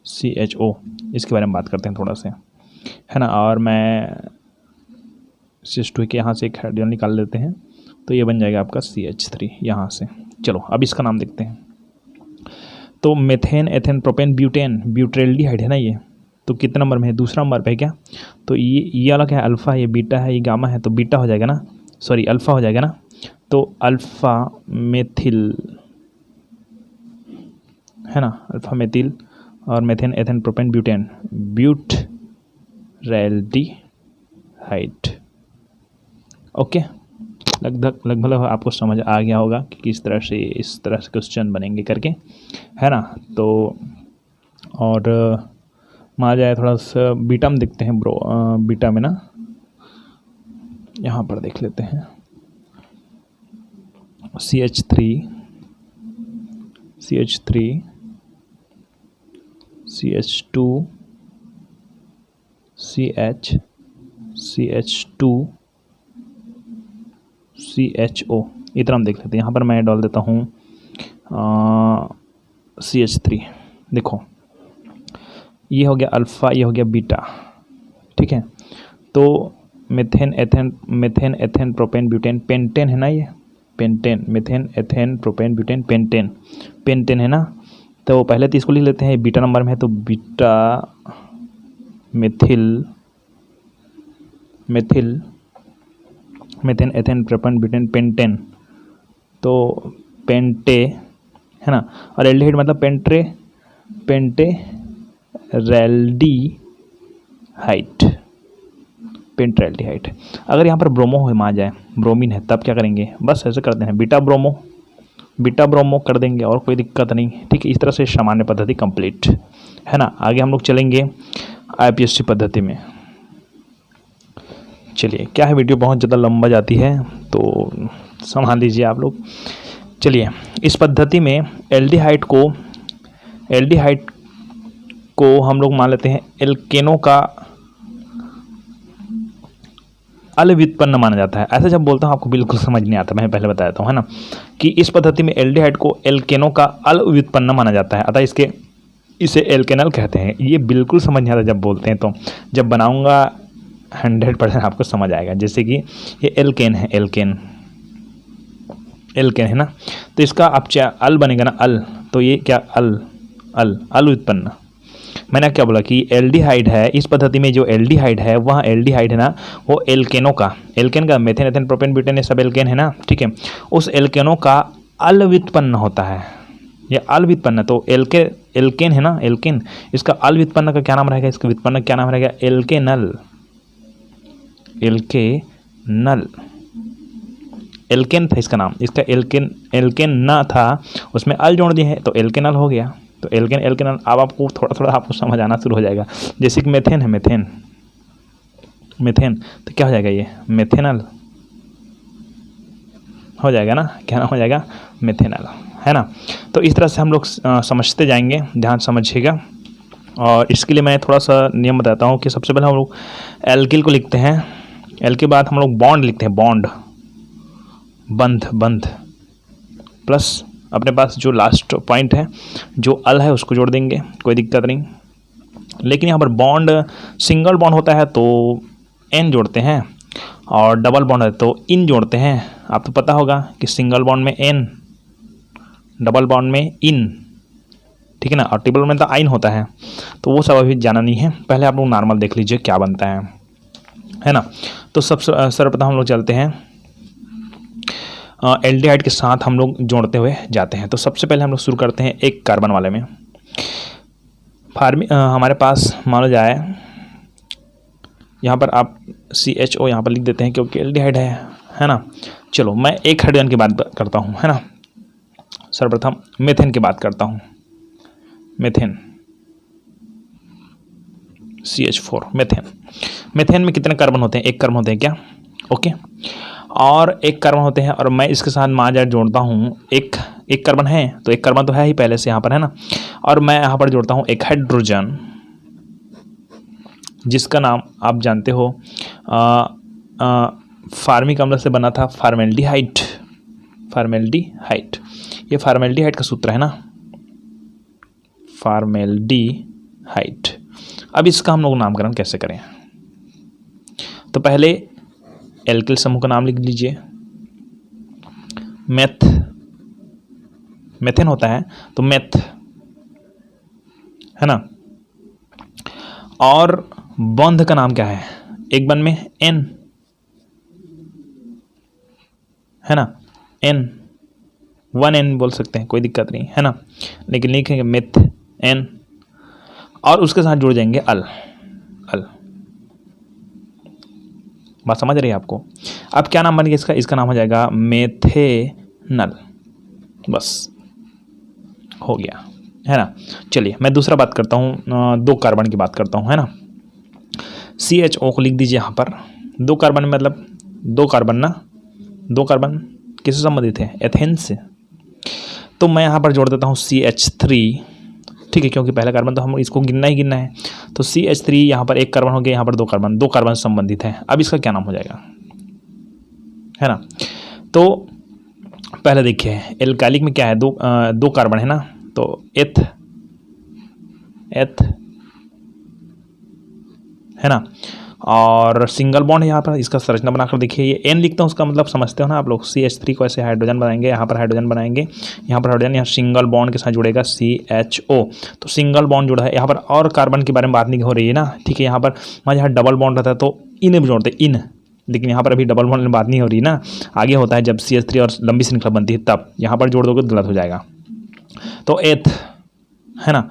CHO, इसके बारे में बात करते हैं थोड़ा से, है ना। और मैं CH2 के यहाँ से एक हाइड्रोजन निकाल लेते हैं, तो ये बन जाएगा आपका CH3 यहाँ से। चलो अब इसका नाम देखते हैं। तो मेथेन एथेन प्रोपेन ब्यूटेन, ब्यूट्रेल्डिहाइड है ना ये, तो कितने नंबर में है, दूसरा नंबर पे है क्या। तो ये वाला क्या है अल्फ़ा, ये बीटा है, ये गामा है, तो बीटा हो जाएगा ना, सॉरी अल्फ़ा हो जाएगा ना। तो अल्फ़ा मेथिल है ना, अल्फ़ा मेथिल और methane ethane propane butane, butyraldehyde. Okay, लगभग आपको समझ आ गया होगा कि किस तरह से इस तरह से क्वेश्चन बनेंगे करके, है ना। तो और माना जाए थोड़ा सा बीटा में देखते हैं ब्रो, बीटा में ना यहाँ पर देख लेते हैं CH3 CH2 CH2 CHO, इतना हम देख लेते हैं। यहाँ पर मैं डाल देता हूँ CH3, देखो ये हो गया अल्फ़ा, ये हो गया बीटा, ठीक है। तो methane ethane propane butane pentane है ना, ये pentane, methane ethane propane butane pentane है ना। तो पहले तो इसको लिख लेते हैं, बीटा नंबर में है, तो beta methyl methane ethane propane butane pentane, तो पेंटे है ना। और एल्डिहाइड मतलब पेंटेरेल्डिहाइड। अगर यहाँ पर ब्रोमो हो मान जाए, ब्रोमीन है, तब क्या करेंगे, बस ऐसे करते हैं बीटा ब्रोमो कर देंगे और कोई दिक्कत नहीं, ठीक है। इस तरह से सामान्य पद्धति कंप्लीट है ना। आगे हम लोग चलेंगे IPSC पद्धति में। चलिए क्या है, वीडियो बहुत ज़्यादा लंबा जाती है तो संभाल लीजिए आप लोग। चलिए इस पद्धति में एल्डिहाइड को हम लोग मान लेते हैं एल्केनों का अलव्युत्पन्न माना जाता है। ऐसे जब बोलता हूँ आपको बिल्कुल समझ नहीं आता, मैं पहले बताया था, है ना, कि इस पद्धति में एल्डिहाइड को एल्केनों का अलव्युत्पन्न माना जाता है, अतः इसे एल्केनल कहते हैं। ये बिल्कुल समझ नहीं आता जब बोलते हैं, तो जब बनाऊंगा 100% आपको समझ आएगा। जैसे कि ये एल्केन है, एल्केन है ना, तो इसका अब अल बनेगा ना, अल, तो ये क्या अल उत्पन्न। मैंने क्या बोला कि एल्डिहाइड है, इस पद्धति में जो एल्डिहाइड है वह एल्डिहाइड है ना, वो एल्केन का मेथेन एथेन प्रोपेन ब्यूटेन ये सब एल्केन है ना, ठीक है, उस एल्केनों का अल व्युत्पन्न होता है, ये अल व्युत्पन्न। तो एल्केन है ना, एल्केन, इसका अल व्युत्पन्न का क्या नाम रहेगा, इसका व्युत्पन्न क्या नाम रहेगा, एल्केनल। एल्केन था इसका नाम, इसका एल्केन ना था, उसमें अल जोड़ दिए हैं तो एल्केनल हो गया। तो एल्केनल। अब आपको थोड़ा आपको समझ आना शुरू हो जाएगा। जैसे कि मेथेन है, मेथेन तो क्या हो जाएगा, ये मेथेनल हो जाएगा ना, क्या नाम हो जाएगा, मेथेनल, है ना। तो इस तरह से हम लोग समझते जाएंगे, ध्यान समझिएगा। और इसके लिए मैं थोड़ा सा नियम बताता हूँ कि सबसे पहले हम लोग एल्किल को लिखते हैं, एल के बाद हम लोग बॉन्ड लिखते हैं, बॉन्ड, बंध प्लस अपने पास जो लास्ट पॉइंट है जो अल है उसको जोड़ देंगे, कोई दिक्कत नहीं। लेकिन यहाँ पर बॉन्ड सिंगल बॉन्ड होता है तो एन जोड़ते हैं, और डबल बॉन्ड है तो इन जोड़ते हैं। आपको पता होगा कि सिंगल बॉन्ड में एन, डबल बॉन्ड में इन, ठीक है ना, और टेबल में तो आइन होता है, तो वो सब अभी जाना नहीं है। पहले आप लोग नॉर्मल देख लीजिए क्या बनता है ना। तो सबसे सर्वप्रथम हम लोग चलते हैं एल्डिहाइड के साथ हम लोग जोड़ते हुए जाते हैं। तो सबसे पहले हम लोग शुरू करते हैं एक कार्बन वाले में। हमारे पास मान लो जाए, यहाँ पर आप CHO यहाँ पर लिख देते हैं क्योंकि एल्डिहाइड है ना। चलो मैं एक हाइड्रोजन की बात करता हूँ, है ना। सर्वप्रथम मेथेन की बात करता हूँ। मेथेन CH4 मेथेन में कितने कार्बन होते हैं? एक कार्बन होते हैं क्या? ओके, और एक कार्बन होते हैं, और मैं इसके साथ माजा जोड़ता हूँ एक कार्बन है, तो एक कार्बन तो है ही पहले से यहाँ पर, है ना। और मैं यहाँ पर जोड़ता हूँ एक हाइड्रोजन, जिसका नाम आप जानते हो फार्मिक अम्ल से बना था, फार्मेल्डिहाइड। ये फार्मेल्डिहाइड का सूत्र है ना, फार्मेल्डिहाइड। अब इसका हम लोग नामकरण कैसे करें? तो पहले एल्किल समूह का नाम लिख लीजिए। मेथेन होता है तो मेथ, है ना। और बंध का नाम क्या है? एक बंध में N, है ना, N 1N बोल सकते हैं, कोई दिक्कत नहीं, है ना, लेकिन लिखेंगे मेथ N, और उसके साथ जुड़ जाएंगे अल। बात समझ रही है आपको? अब क्या नाम बन गया इसका नाम हो जाएगा मेथेनल। बस हो गया, है ना। चलिए मैं दूसरा बात करता हूँ, 2 कार्बन की बात करता हूँ, है ना। CHO को लिख दीजिए यहाँ पर। 2 कार्बन मतलब 2 कार्बन किससे संबंधित है? एथेन से। तो मैं यहाँ पर जोड़ देता हूँ CH3, ठीक है, क्योंकि पहला कार्बन तो हम इसको गिनना है। तो CH3 यहाँ पर एक कार्बन हो गया, यहाँ पर 2 कार्बन संबंधित है। अब इसका क्या नाम हो जाएगा, है ना। तो पहले देखिए एल्काइलिक में क्या है, 2 कार्बन है ना, तो एथ, है ना। और सिंगल बॉन्ड यहाँ पर, इसका संरचना बनाकर देखिए, ये N लिखता हूँ, उसका मतलब समझते हो ना आप लोग। CH3 को ऐसे हाइड्रोजन बनाएंगे, यहाँ पर हाइड्रोजन बनाएंगे, यहाँ पर हाइड्रोजन, यहाँ सिंगल बॉन्ड के साथ जुड़ेगा CHO। तो सिंगल बॉन्ड जुड़ा है यहाँ पर, और कार्बन के बारे में बात नहीं हो रही है ना, ठीक है। यहाँ पर मान यहाँ डबल बॉन्ड रहता है तो इन भी जोड़ते इन, लेकिन यहाँ पर अभी डबल बॉन्ड में बात नहीं हो रही ना, आगे होता है जब CH3 और लंबी श्रृंखला बनती है तब। यहाँ पर जोड़ दोगे गलत हो जाएगा। तो एथ, है ना,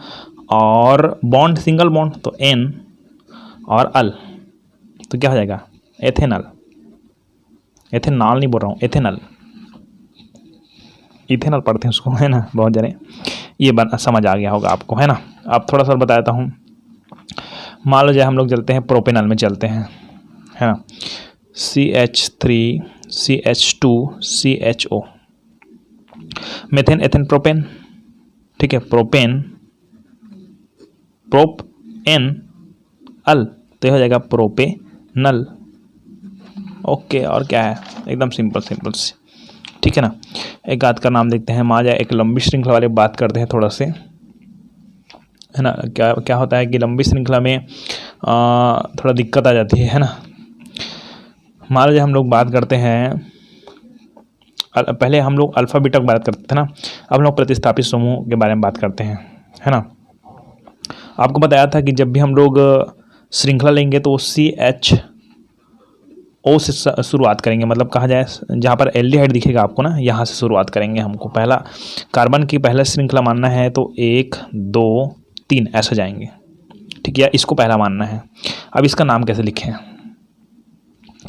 और बॉन्ड सिंगल बॉन्ड तो N और अल, तो क्या हो जाएगा? एथेनॉल नहीं बोल रहा हूँ, इथेनॉल पढ़ते हैं उसको, है ना, बहुत जने। ये समझ आ गया होगा आपको, है ना। अब थोड़ा सा बताता हूँ। मान लो जाए हम लोग चलते हैं प्रोपेनॉल में चलते हैं, है ना। CH3 CH2 CHO, methane ethane propane, ठीक है, प्रोपेन अल, तो यह हो जाएगा प्रोपेनल। ओके, और क्या है? एकदम सिंपल सी, ठीक है ना। एक आध का नाम देखते हैं, मान जाए एक लंबी श्रृंखला वाले बात करते हैं थोड़ा से, है ना। क्या होता है कि लंबी श्रृंखला में थोड़ा दिक्कत आ जाती है ना। मान लीजिए हम लोग बात करते हैं, पहले हम लोग अल्फा बीटा की बात करते थे ना, अब हम लोग प्रतिस्थापित समूह के बारे में बात करते हैं, है ना। आपको बताया था कि जब भी हम लोग श्रृंखला लेंगे तो CHO से शुरुआत करेंगे, मतलब कहा जाए जहाँ पर एल्डिहाइड दिखेगा आपको ना, यहाँ से शुरुआत करेंगे। हमको पहला कार्बन की पहला श्रृंखला मानना है तो 1 2 3 ऐसा जाएंगे, ठीक है, इसको पहला मानना है। अब इसका नाम कैसे लिखें?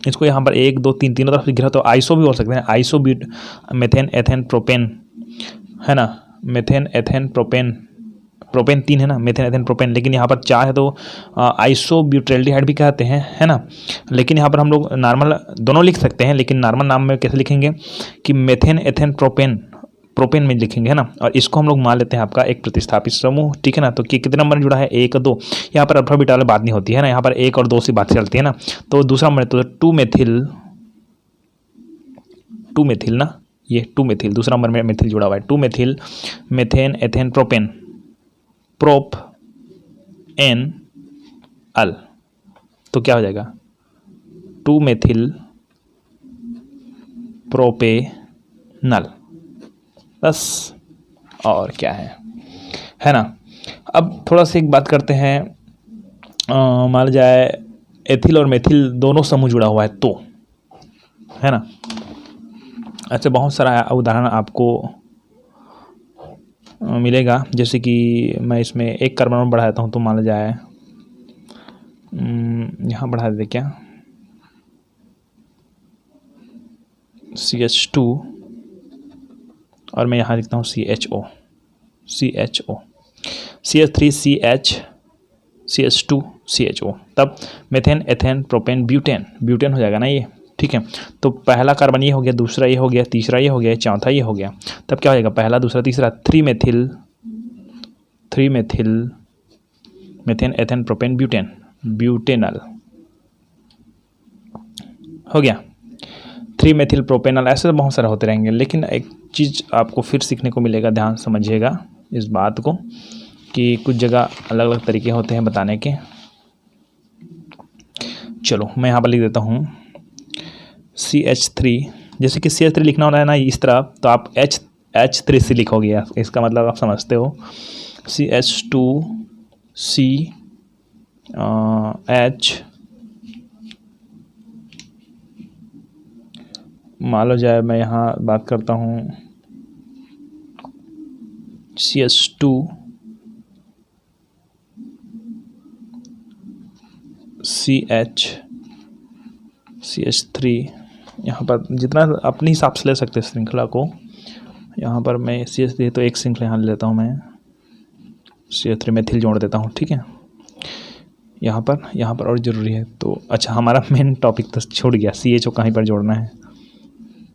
इसको यहाँ पर 1 2 3 तीनों तरफ दिख रहा, तो आइसो भी बोल सकते हैं, isobutane methane ethane propane, है ना। मेथेन एथेन प्रोपेन 3 है ना, मेथेन एथेन प्रोपेन, लेकिन यहाँ पर 4 है तो आइसो ब्यूटाल्डिहाइड भी कहते हैं, है ना। लेकिन यहाँ पर हम लोग नॉर्मल दोनों लिख सकते हैं, लेकिन नॉर्मल नाम में कैसे लिखेंगे कि मेथेन एथेन प्रोपेन में लिखेंगे, है ना। और इसको हम लोग मान लेते हैं आपका एक प्रतिस्थापित समूह, ठीक है ना। तो कितने नंबर जुड़ा है? 1 2, यहाँ पर अल्फा बीटा वाली बात नहीं होती है ना, यहाँ पर 1 और 2 से बात चलती है ना। तो दूसरा नंबर तो 2 मेथिल ना, ये 2 मेथिल, दूसरा नंबर में मेथिल जुड़ा हुआ है। 2 methyl methane ethane propane N अल, तो क्या हो जाएगा? 2 मेथिल प्रोपेनल, बस, और क्या है। है ना। अब थोड़ा सा एक बात करते हैं, मान ली जाए एथिल और मेथिल दोनों समूह जुड़ा हुआ है तो, है ना। अच्छा, बहुत सारा उदाहरण आपको मिलेगा, जैसे कि मैं इसमें एक कार्बन बढ़ाता हूँ तो मान ली जाए यहाँ बढ़ा देते क्या, CH2 और मैं यहाँ लिखता हूँ CHO, CH3 CH, CH2 CHO, तब methane ethane propane butane, butane हो जाएगा ना ये, ठीक है। तो पहला कार्बन ये हो गया, दूसरा ये हो गया, तीसरा ये हो गया, चौथा ये हो गया, तब क्या हो जाएगा, पहला दूसरा तीसरा 3 methyl methane ethane propane butane, butanal हो गया। 3 मेथिल प्रोपेनल, ऐसे बहुत सारे होते रहेंगे। लेकिन एक चीज़ आपको फिर सीखने को मिलेगा, ध्यान समझिएगा इस बात को कि कुछ जगह अलग अलग तरीके होते हैं बताने के। चलो मैं यहाँ पर लिख देता हूँ CH3, जैसे कि CH3 लिखना होना है ना इस तरह, तो आप H3 से लिखोगे, इसका मतलब आप समझते हो। CH2 CH, मान लो जाए मैं यहाँ बात करता हूँ CH2 CH, CH3, यहाँ पर जितना अपने हिसाब से ले सकते हैं श्रृंखला को। यहाँ पर मैं CH3 तो एक श्रृंखला यहाँ ले लेता हूँ, मैं CH3 मेथिल जोड़ देता हूँ, ठीक है। यहाँ पर और ज़रूरी है तो, अच्छा हमारा मेन टॉपिक तो छूट गया, CHO कहीं पर जोड़ना है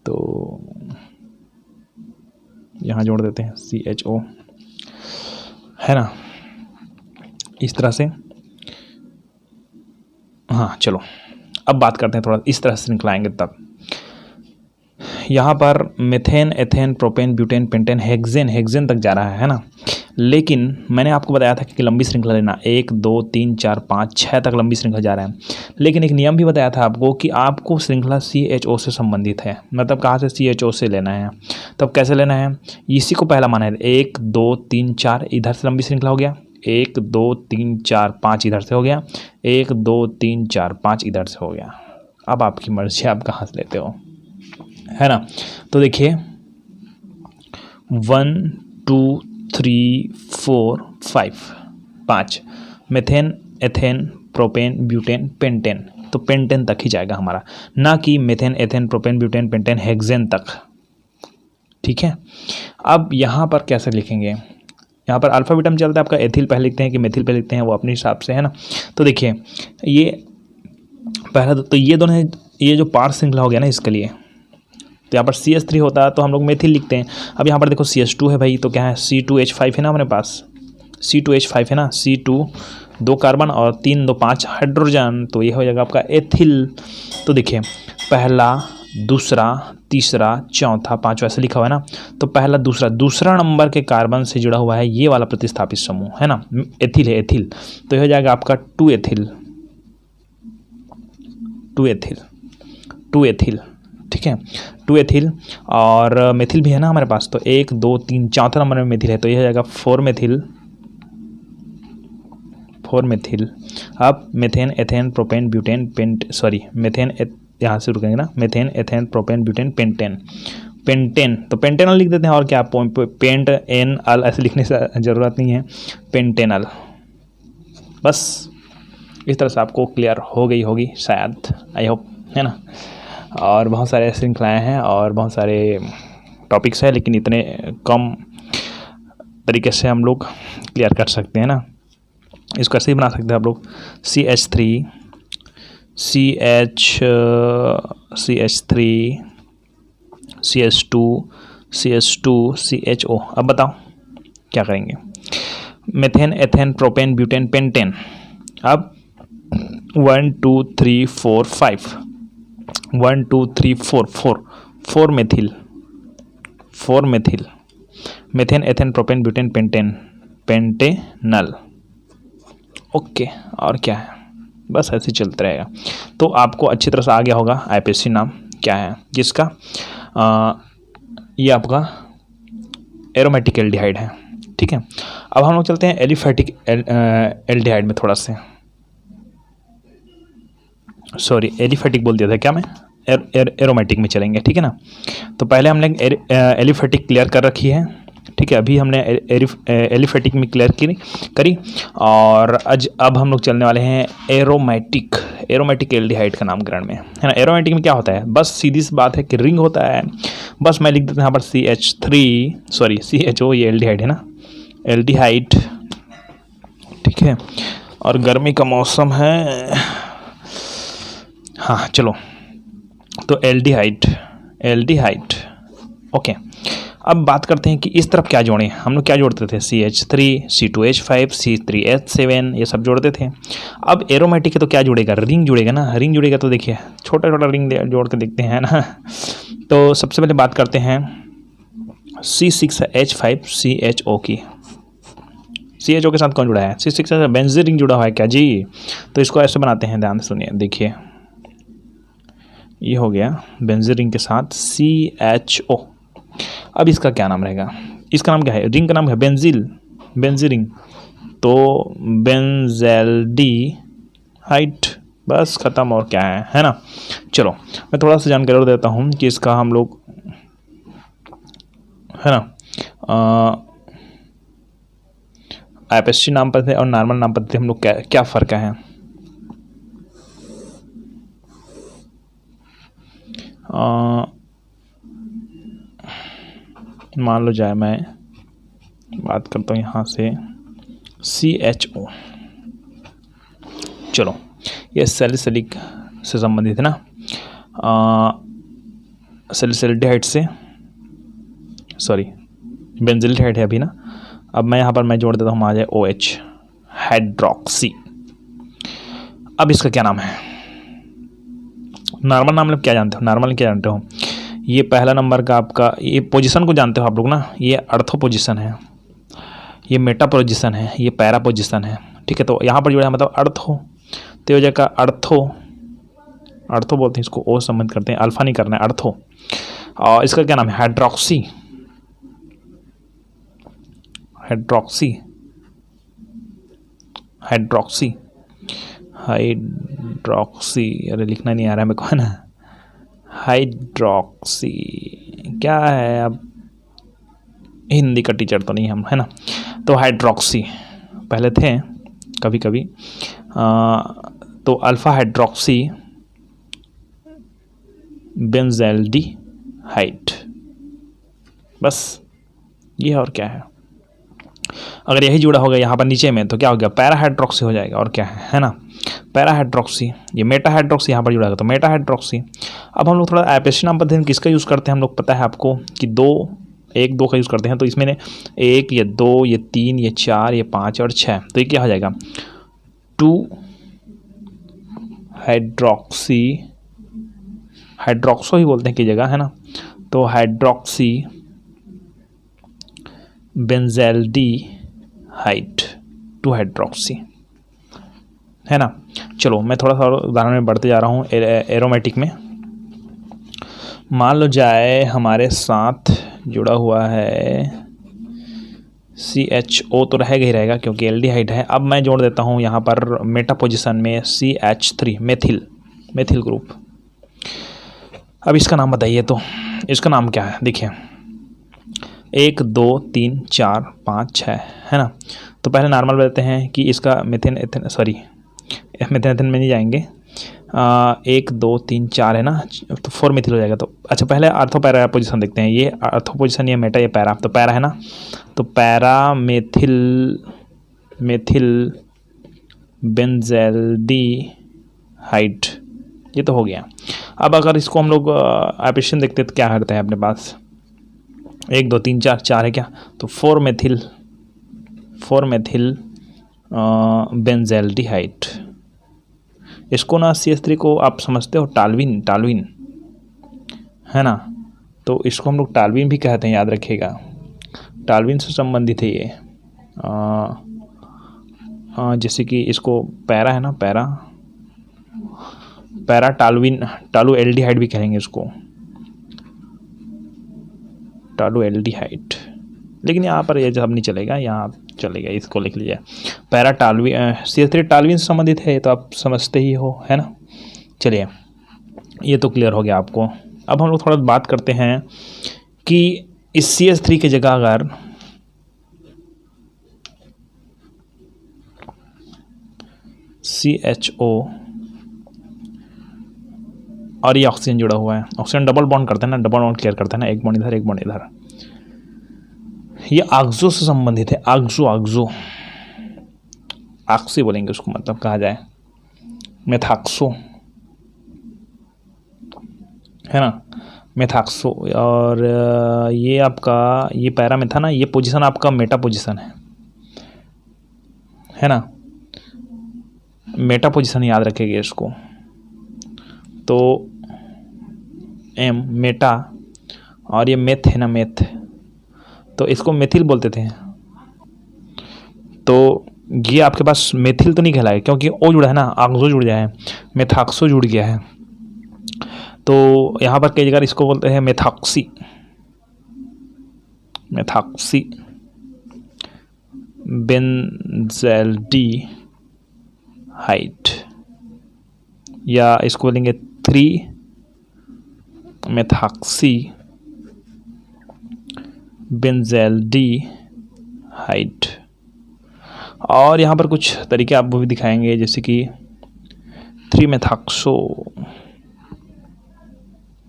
तो यहाँ जोड़ देते हैं CHO, है ना, इस तरह से। हाँ चलो अब बात करते हैं, थोड़ा इस तरह से श्रृंखलाएंगे तब। यहाँ पर methane ethane propane butane pentane hexane तक जा रहा है ना। लेकिन मैंने आपको बताया था कि लंबी श्रृंखला लेना, 1 2 3 4 5 6 तक लंबी श्रृंखला जा रहा है। लेकिन एक नियम भी बताया था आपको कि आपको श्रृंखला CHO से संबंधित है, मतलब कहाँ से, CHO से लेना है। तब कैसे लेना है, इसी को पहला माना है, 1 2 3 4 इधर से लंबी श्रृंखला हो गया, 1 2 3 4 5 इधर से हो गया, 1 2 3 4 5 इधर से हो गया। अब आपकी मर्जी, आप कहाँ से लेते हो, है ना। तो देखिए 1 2 3 4 5 methane ethane propane butane pentane, तो पेंटेन तक ही जाएगा हमारा, ना कि methane ethane propane butane pentane hexane तक, ठीक है। अब यहाँ पर कैसे लिखेंगे, यहाँ पर अल्फ़ाबेटम चलता है आपका, एथिल पहले लिखते हैं कि मेथिल पहले लिखते हैं, वो अपने हिसाब से, है ना। तो देखिए ये पहला, तो ये दोनों, ये जो पार श्रृंखला हो गया ना इसके लिए, तो यहाँ पर CH3 होता है तो हम लोग मेथिल लिखते हैं। अब यहाँ पर देखो CH2 है भाई, तो क्या है, C2H5 है ना हमारे पास, C2H5 है ना, C2 2 कार्बन और 3 2 5 हाइड्रोजन, तो ये हो जाएगा आपका एथिल। तो देखिए पहला दूसरा तीसरा चौथा पांचवा ऐसे लिखा हुआ है ना, तो पहला दूसरा नंबर के कार्बन से जुड़ा हुआ है ये वाला प्रतिस्थापित समूह, है ना, एथिल है, एथिल, तो ये हो जाएगा आपका 2 एथिल, ठीक है, 2 एथिल। और मेथिल भी है ना हमारे पास, तो 1 2 3 चौथा नंबर में मेथिल है, तो ये हो जाएगा 4 मेथिल। अब methane ethane propane butane methane, यहाँ से रुकेंगे ना, methane ethane propane butane pentane, तो पेंटेनल लिख देते हैं, और क्या पेंट एन अल ऐसे लिखने से ज़रूरत नहीं है, पेंटेनल। बस इस तरह से आपको क्लियर हो गई होगी शायद, आई होप, है ना। और बहुत सारे श्रृंखलाएँ हैं और बहुत सारे टॉपिक्स हैं, लेकिन इतने कम तरीके से हम लोग क्लियर कर सकते हैं ना। इसको ऐसे ही बना सकते हैं आप लोग, CH3 CH2 CHO। अब बताओ क्या करेंगे, methane ethane propane butane pentane. अब 1 2 3 4 5 1 2 3 4 4 methyl methane ethane propane butane Pantanal. Okay, और क्या है, बस ऐसे ही चलता रहेगा। तो आपको अच्छी तरह से आ गया होगा IPSC नाम क्या है जिसका, ये आपका एरोमेटिक एल्डिहाइड है, ठीक है। अब हम लोग चलते हैं एलिफेटिक एल्डिहाइड में, थोड़ा से सॉरी एलिफेटिक बोल दिया था क्या मैं, एरोमेटिक में चलेंगे, ठीक है ना। तो पहले हमने एलिफेटिक क्लियर कर रखी है, ठीक है। अभी हमने एलिफेटिक में क्लियर करी और अब हम लोग चलने वाले हैं एरोमेटिक एल्डिहाइड का नामकरण में, है ना। एरोमेटिक में क्या होता है, बस सीधी सी बात है कि रिंग होता है, बस मैं लिख देता हूँ यहाँ पर CHO, ये एल्डिहाइड है ना, एल्डिहाइड, ठीक है। और गर्मी का मौसम है, हाँ चलो, तो एल्डिहाइड ओके। अब बात करते हैं कि इस तरफ क्या जोड़ें। हम लोग क्या जोड़ते थे, CH3, C2H5, C3H7, ये सब जोड़ते थे। अब एरोमेटिक है तो क्या जुड़ेगा, रिंग जुड़ेगा ना। रिंग जुड़ेगा तो देखिए छोटा छोटा रिंग जोड़ के देखते हैं ना। तो सबसे पहले बात करते हैं C6H5CHO की। CHO के साथ कौन जुड़ा है, C6 बेंजीन रिंग जुड़ा हुआ है क्या जी। तो इसको ऐसे बनाते हैं, ध्यान से सुनिए, देखिए ये हो गया बेंजीन रिंग के साथ CHO। अब इसका क्या नाम रहेगा, इसका नाम क्या है, रिंग का नाम है बेंजीन रिंग, तो बेंजल्डिहाइड, बस ख़त्म, और क्या है ना। चलो मैं थोड़ा सा जानकारी और देता हूँ कि इसका हम लोग, है ना, एपएससी नाम पर थे और नॉर्मल नाम पर थे, हम लोग क्या फ़र्क है। मान लो जाए मैं बात करता हूँ यहाँ से CHO, चलो ये सैलिसिलिक से संबंधित है ना, सैलिसिलिडिहाइड से, सॉरी बेंजिल्डिहाइड है अभी ना। अब मैं यहाँ पर मैं जोड़ देता हूँ, आ जाए OH, हाइड्रोक्सी। अब इसका क्या नाम है, नॉर्मल नाम मतलब क्या जानते हो, नॉर्मल क्या जानते हो, ये पहला नंबर का आपका, ये पोजीशन को जानते हो आप लोग ना, ये अर्थो पोजीशन है, ये मेटा पोजीशन है, ये पैरा पोजीशन है, ठीक है। तो यहाँ पर जुड़ा है मतलब अर्थो, तो ये जगह अर्थो बोलते हैं इसको, ओ संबंध करते हैं, अल्फा नहीं करना है, अर्थो। और इसका क्या नाम है, हाइड्रोक्सी, अरे लिखना नहीं आ रहा है मेरे को, है ना। हाइड्रोक्सी क्या है, अब हिंदी का टीचर तो नहीं हम, है ना। तो हाइड्रोक्सी पहले थे कभी कभी, तो अल्फा हाइड्रोक्सी बेंजल्डिहाइड, बस ये है, और क्या है। अगर यही जुड़ा होगा यहाँ पर नीचे में तो क्या हो गया, पैरा हाइड्रोक्सी हो जाएगा, और क्या है ना, पैरा हाइड्रोक्सी। ये मेटा हाइड्रोक्सी यहाँ पर जुड़ा है तो मेटा हाइड्रोक्सी। अब हम लोग थोड़ा एपएससी नाम पद्धति में किसका यूज़ करते हैं, हम लोग पता है आपको कि 1 2 का यूज़ करते हैं। तो इसमें 1 ये 2 ये 3 ये 4 ये 5 और 6, तो ये क्या हो जाएगा 2 हाइड्रोक्सो ही बोलते हैं की जगह, है ना। तो हाइड्रोक्सी बेंजल्डिहाइड 2 हाइड्रोक्सी, है ना। चलो मैं थोड़ा सा उदाहरण में बढ़ते जा रहा हूँ एरोमेटिक में। मान लो जाए हमारे साथ जुड़ा हुआ है CHO, तो रहेगा ही रहेगा क्योंकि एल्डिहाइड है। अब मैं जोड़ देता हूँ यहाँ पर मेटा पोजीशन में CH3, मेथिल ग्रुप। अब इसका नाम बताइए, तो इसका नाम क्या है, देखिए 1 2 3 4 5 6, है ना। तो पहले नॉर्मल बताते हैं कि इसका मेथेन में नहीं जाएंगे, 1 2 3 4 है ना, तो 4 मेथिल हो जाएगा। तो अच्छा पहले अर्थो पैरा पोजीशन देखते हैं, ये अर्थो पोजीशन, ये मेटा, ये पैरा, तो पैरा है ना, तो पैरा मेथिल बेंजल्डिहाइड, ये तो हो गया। अब अगर इसको हम लोग एप्लीकेशन देखते हैं तो क्या करते हैं अपने पास, 1 2 3 4 4 है क्या, तो 4 मेथिल बेंजल्डिहाइड। इसको ना CH3 को आप समझते हो टालविन, है ना। तो इसको हम लोग टालविन भी कहते हैं, याद रखिएगा, टालविन से संबंधित है ये। जैसे कि इसको पैरा है ना, पैरा टालू एल्डिहाइड भी कहेंगे इसको, टालू एल्डिहाइड, लेकिन यहाँ पर ये सब नहीं चलेगा, यहाँ चलेगा, इसको लिख लीजिए। पैरा टालविन, CH3 टालविन से संबंधित है, तो आप समझते ही हो, है ना। चलिए, ये तो क्लियर हो गया आपको। अब हम लोग थोड़ा बात करते हैं कि इस CH3 की जगह अगर CHO और ये ऑक्सीजन जुड़ा हुआ है, ऑक्सीजन डबल बॉन्ड करते हैं ना, डबल बॉन्ड क्लियर करते हैं ना, एक बॉन्ड इधर एक बॉन्ड इधर, ये ऑक्सो से संबंधित है। ऑक्सो ऑक्सी बोलेंगे उसको, मतलब कहा जाए मेथाक्सो, है ना, मेथाक्सो। और ये आपका ये पैरा में था ना, ये पोजीशन आपका मेटा पोजीशन है ना, मेटा पोजीशन याद रखेंगे इसको। तो एम मेटा और ये मेथ है ना, मेथ, तो इसको मेथिल बोलते थे। तो ये आपके पास मेथिल तो नहीं कहलाएगा क्योंकि ओ जुड़ा है ना, ऑक्सो जुड़ गया है, मेथाक्सो जुड़ गया है। तो यहाँ पर कई जगह इसको बोलते हैं मेथॉक्सी, मेथॉक्सी बेंज़ाल्डिहाइड, या इसको बोलेंगे 3-मेथॉक्सी बेंज़ाल्डिहाइड। और यहाँ पर कुछ तरीके आपको भी दिखाएंगे, जैसे कि 3-मेथॉक्सो,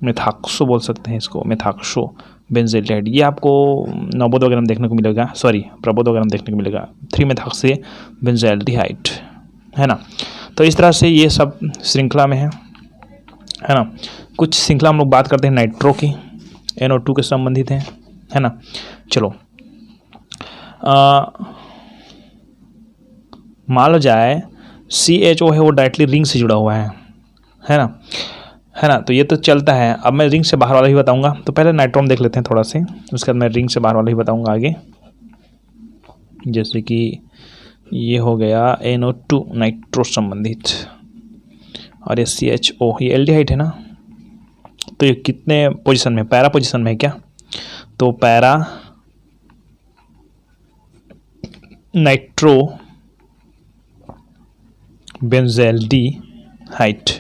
मेथॉक्सो बोल सकते हैं इसको, मेथॉक्सो बेंज़ाल्डिहाइड। ये आपको नवोद वगैरह में देखने को मिलेगा, सॉरी प्रबोध वगैरह में देखने को मिलेगा, 3-मेथॉक्सी बेंज़ाल्डिहाइड, है ना। तो इस तरह से ये सब श्रृंखला में है ना। कुछ श्रृंखला हम लोग बात करते हैं नाइट्रो की, NO2 के संबंधित है ना। चलो, मान लो जाए CHO है वो डायरेक्टली रिंग से जुड़ा हुआ है ना, तो ये तो चलता है। अब मैं रिंग से बाहर वाला ही बताऊंगा, तो पहले नाइट्रोम देख लेते हैं थोड़ा से, उसके बाद मैं रिंग से बाहर वाला ही बताऊंगा आगे। जैसे कि ये हो गया NO2 नाइट्रो संबंधित, और ये CHO ये एल्डिहाइड है ना। तो ये कितने पोजीशन में, पैरा पोजीशन में है क्या, तो पैरा नाइट्रो बेंज़ाल्डिहाइड,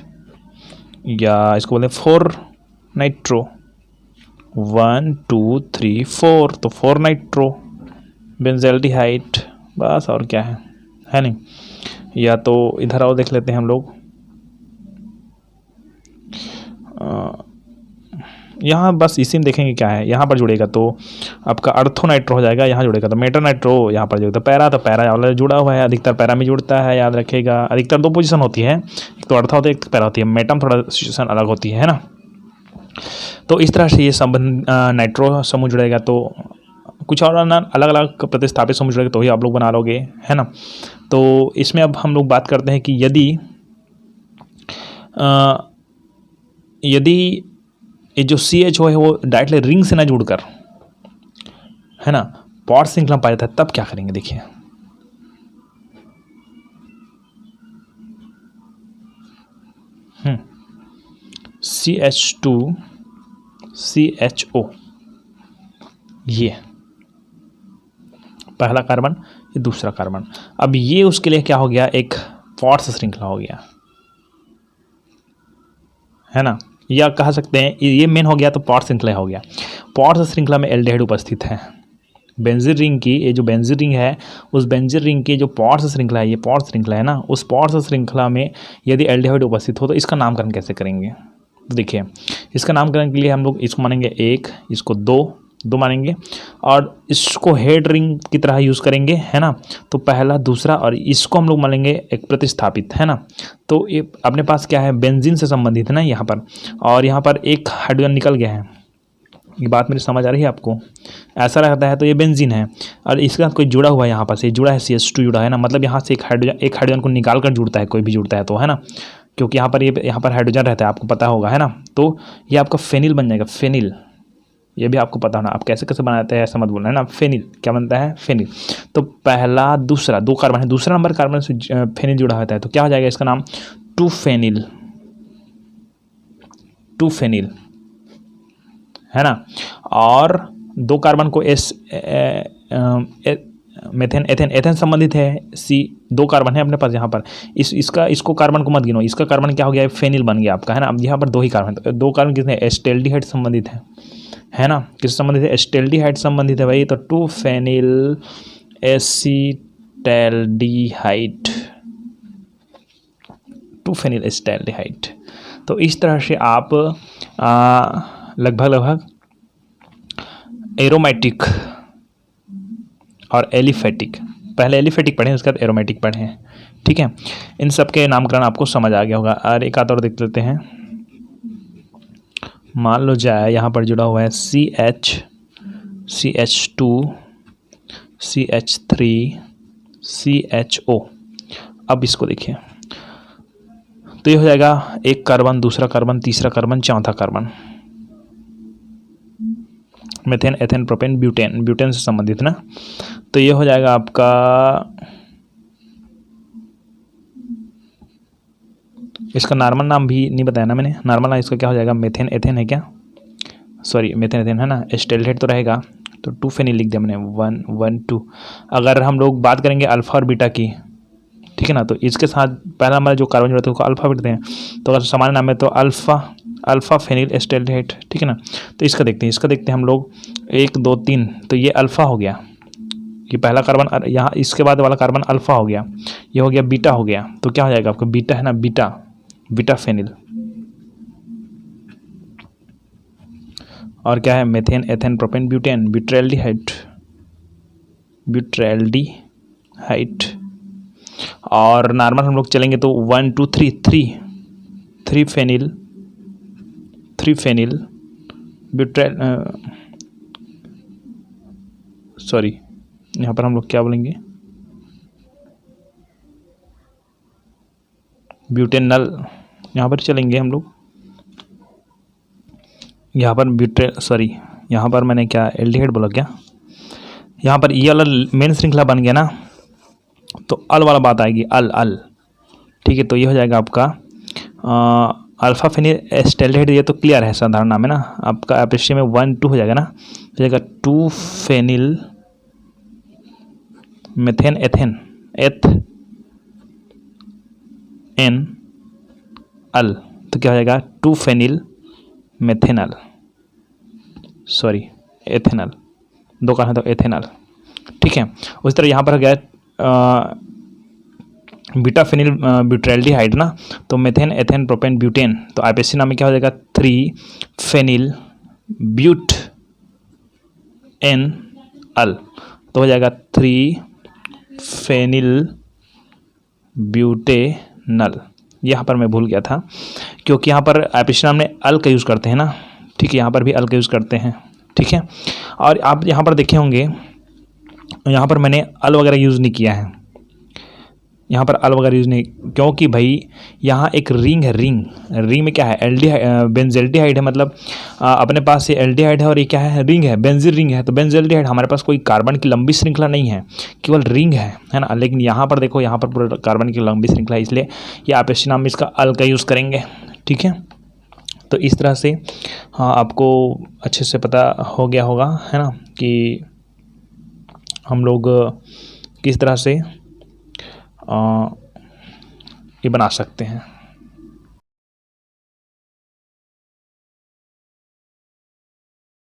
या इसको बोले 4 नाइट्रो, 1 2 3 4, तो 4 नाइट्रो बेंज़ाल्डिहाइड, बस और क्या है नहीं। या तो इधर आओ देख लेते हैं हम लोग, यहाँ बस इसी में देखेंगे क्या है। यहाँ पर जुड़ेगा तो आपका अर्थो नाइट्रो हो जाएगा, यहाँ जुड़ेगा तो मेटा नाइट्रो, यहाँ पर जुड़ेगा तो पैरा वाला जुड़ा हुआ है, अधिकतर पैरा में जुड़ता है, याद रखेगा। अधिकतर 2 पोजीशन होती है, एक तो अर्थो होता है, एक तो पैरा होती है, मेटम थोड़ा सिचुएशन अलग होती है ना। तो इस तरह से ये संबंध नाइट्रो समूह जुड़ेगा, तो कुछ और अलग अलग प्रतिस्थापित समूह जुड़ेगा तो ही आप लोग बना लोगे, है ना। तो इसमें अब हम लोग बात करते हैं कि यदि ये जो CHO है वो डायरेक्टली रिंग से ना जुड़कर, है ना, पॉड श्रृंखला पाया जाता है, तब क्या करेंगे देखिए। CH2 CHO, ये पहला कार्बन, ये दूसरा कार्बन। अब ये उसके लिए क्या हो गया, एक पॉड्स श्रृंखला हो गया, है ना, या कह सकते हैं ये मेन हो गया तो पॉड श्रृंखला हो गया। पॉड श्रृंखला में एल्डिहाइड उपस्थित है। बेंजीन रिंग की, ये जो बेंजीन रिंग है, उस बेंजीन रिंग की जो पॉड्स श्रृंखला है, ये पॉड्स श्रृंखला है ना, उस पॉड्स श्रृंखला में यदि एल्डिहाइड उपस्थित हो तो इसका नामकरण कैसे करेंगे। तो देखिए, इसका नामकरण के लिए हम लोग इसको मानेंगे 1, इसको 2 मानेंगे, और इसको हेड रिंग की तरह यूज़ करेंगे, है ना। तो पहला, दूसरा, और इसको हम लोग मानेंगे एक प्रतिस्थापित, है ना। तो ये अपने पास क्या है, बेंजीन से संबंधित है ना यहाँ पर, और यहाँ पर एक हाइड्रोजन निकल गया है। ये बात मेरी समझ आ रही है आपको, ऐसा रहता है तो ये बेंजीन है, और इसके साथ कोई जुड़ा हुआ है, यहाँ पर से जुड़ा है, CH2 जुड़ा है ना, मतलब यहाँ से एक हाइड्रोजन को निकाल कर जुड़ता है, कोई भी जुड़ता है तो, है ना, क्योंकि यहाँ पर हाइड्रोजन रहता है, आपको पता होगा, है ना। तो ये आपका फेनिल बन जाएगा, फेनिल, ये भी आपको पता होना। आप कैसे कैसे बनाते हैं ऐसा मत बोलना, है ना। फेनिल क्या बनता है, फेनिल। तो पहला, दूसरा, 2 कार्बन है, दूसरा नंबर कार्बन से फेनिल जुड़ा होता है, तो क्या हो जाएगा इसका नाम, 2 फेनिल, है ना। और दो कार्बन को एस मेथेन एथेन एथेन संबंधित है, सी दो कार्बन है अपने पास यहाँ पर, इसको कार्बन को मत गिनो, इसका कार्बन क्या हो गया, फेनिल बन गया आपका, है ना। अब यहाँ पर दो ही कार्बन, तो दो कार्बन किसने, एस्टेल्डिहाइड संबंधित है ना। किस संबंधित है, एस्टेल्डिहाइड संबंधित है भाई। तो 2 फेनिल एसीटैल्डिहाइड, 2 फेनिल एसीटैल्डिहाइड। तो इस तरह से आप लगभग एरोमेटिक और एलिफेटिक, पहले एलिफेटिक पढ़े उसके बाद एरोमेटिक पढ़े हैं, ठीक है। इन सब के नामकरण आपको समझ आ गया होगा। और एक आध और देख लेते हैं। मान लो जाए यहाँ पर जुड़ा हुआ है CH2 CH3 CHO। अब इसको देखिए, तो ये हो जाएगा एक कार्बन, दूसरा कार्बन, तीसरा कार्बन, चौथा carbon, methane ethane propane butane, butane से संबंधित ना। तो ये हो जाएगा आपका, इसका नॉर्मल नाम भी नहीं बताया ना मैंने, नॉर्मल नाम इसका क्या हो जाएगा, मेथेन एथेन है क्या, सॉरी मेथेन एथेन है ना, एस्टेल्डिहाइड तो रहेगा, तो 2 फेनिल लिख दिया मैंने, 1 1 2। अगर हम लोग बात करेंगे अल्फा और बीटा की, ठीक है ना, तो इसके साथ पहला हमारा जो कार्बन जुड़ा है उसको अल्फा बिटते हैं, तो अगर सामान्य नाम है तो अल्फा फेनिल एस्टेल्डिहाइड, ठीक है ना। तो इसका देखते हैं हम लोग 1 2 3, तो ये अल्फा हो गया, ये पहला कार्बन, यहाँ इसके बाद वाला कार्बन अल्फा हो गया, ये हो गया बीटा हो गया, तो क्या हो जाएगा आपका बीटा है ना, बीटा फेनिल। और क्या है, मेथेन एथेन प्रोपेन ब्यूटेन, ब्यूट्रैल्डिहाइड। और नॉर्मल हम लोग चलेंगे तो 1 2 3 फेनिल ब्यूट्रैल, सॉरी यहाँ पर हम लोग क्या बोलेंगे, ब्यूटेनल, यहाँ पर चलेंगे हम लोग, यहाँ पर सॉरी यहाँ पर मैंने क्या एल्डिहाइड बोला क्या, यहाँ पर ये वाला मेन श्रृंखला बन गया ना, तो अल वाला बात आएगी, अल, ठीक है। तो ये हो जाएगा आपका अल्फा फेनिल एस्टेल्डिहाइड, ये तो क्लियर है, साधारण नाम है ना आपका। एपरेशियो में 1 2 हो जाएगा ना, हो जाएगा 2 फेनिल मेथेन एथेन एन अल, तो क्या हो जाएगा 2 फेनिल मेथेनल, सॉरी एथेनल, दो का है तो एथेनल, ठीक है। उस तरह यहाँ पर हो गया बीटा फेनिल ब्यूट्रैल्डिहाइड ना, तो मेथेन एथेन प्रोपेन ब्यूटेन, तो आईपीएससी नाम में क्या हो जाएगा 3 फेनिल ब्यूट एन अल, तो हो जाएगा 3 फेनिल ब्यूटेनल। यहाँ पर मैं भूल गया था, क्योंकि यहाँ पर आईपीएससी नाम में अल का यूज़ करते हैं ना, ठीक है, यहाँ पर भी अल का यूज़ करते हैं, ठीक है। और आप यहाँ पर देखे होंगे, यहाँ पर मैंने अल वगैरह यूज़ नहीं किया है, यहाँ पर अल वगैरह यूज़ नहीं, क्योंकि भाई यहाँ एक रिंग है, रिंग में क्या है, बेंजेल्डिहाइड है, मतलब अपने पास ये एल्डिहाइड है और ये क्या है, रिंग है, बेंजील रिंग है। तो बेंजेल्डिहाइड हमारे पास कोई कार्बन की लंबी श्रृंखला नहीं है, केवल रिंग है ना। लेकिन यहाँ पर देखो, यहाँ पर पूरा कार्बन की लंबी श्रृंखला है, इसलिए ये आईपीएससी नाम में इसका अल का यूज़ करेंगे, ठीक है। तो इस तरह से हाँ आपको अच्छे से पता हो गया होगा, है ना, कि हम लोग किस तरह से ये बना सकते हैं।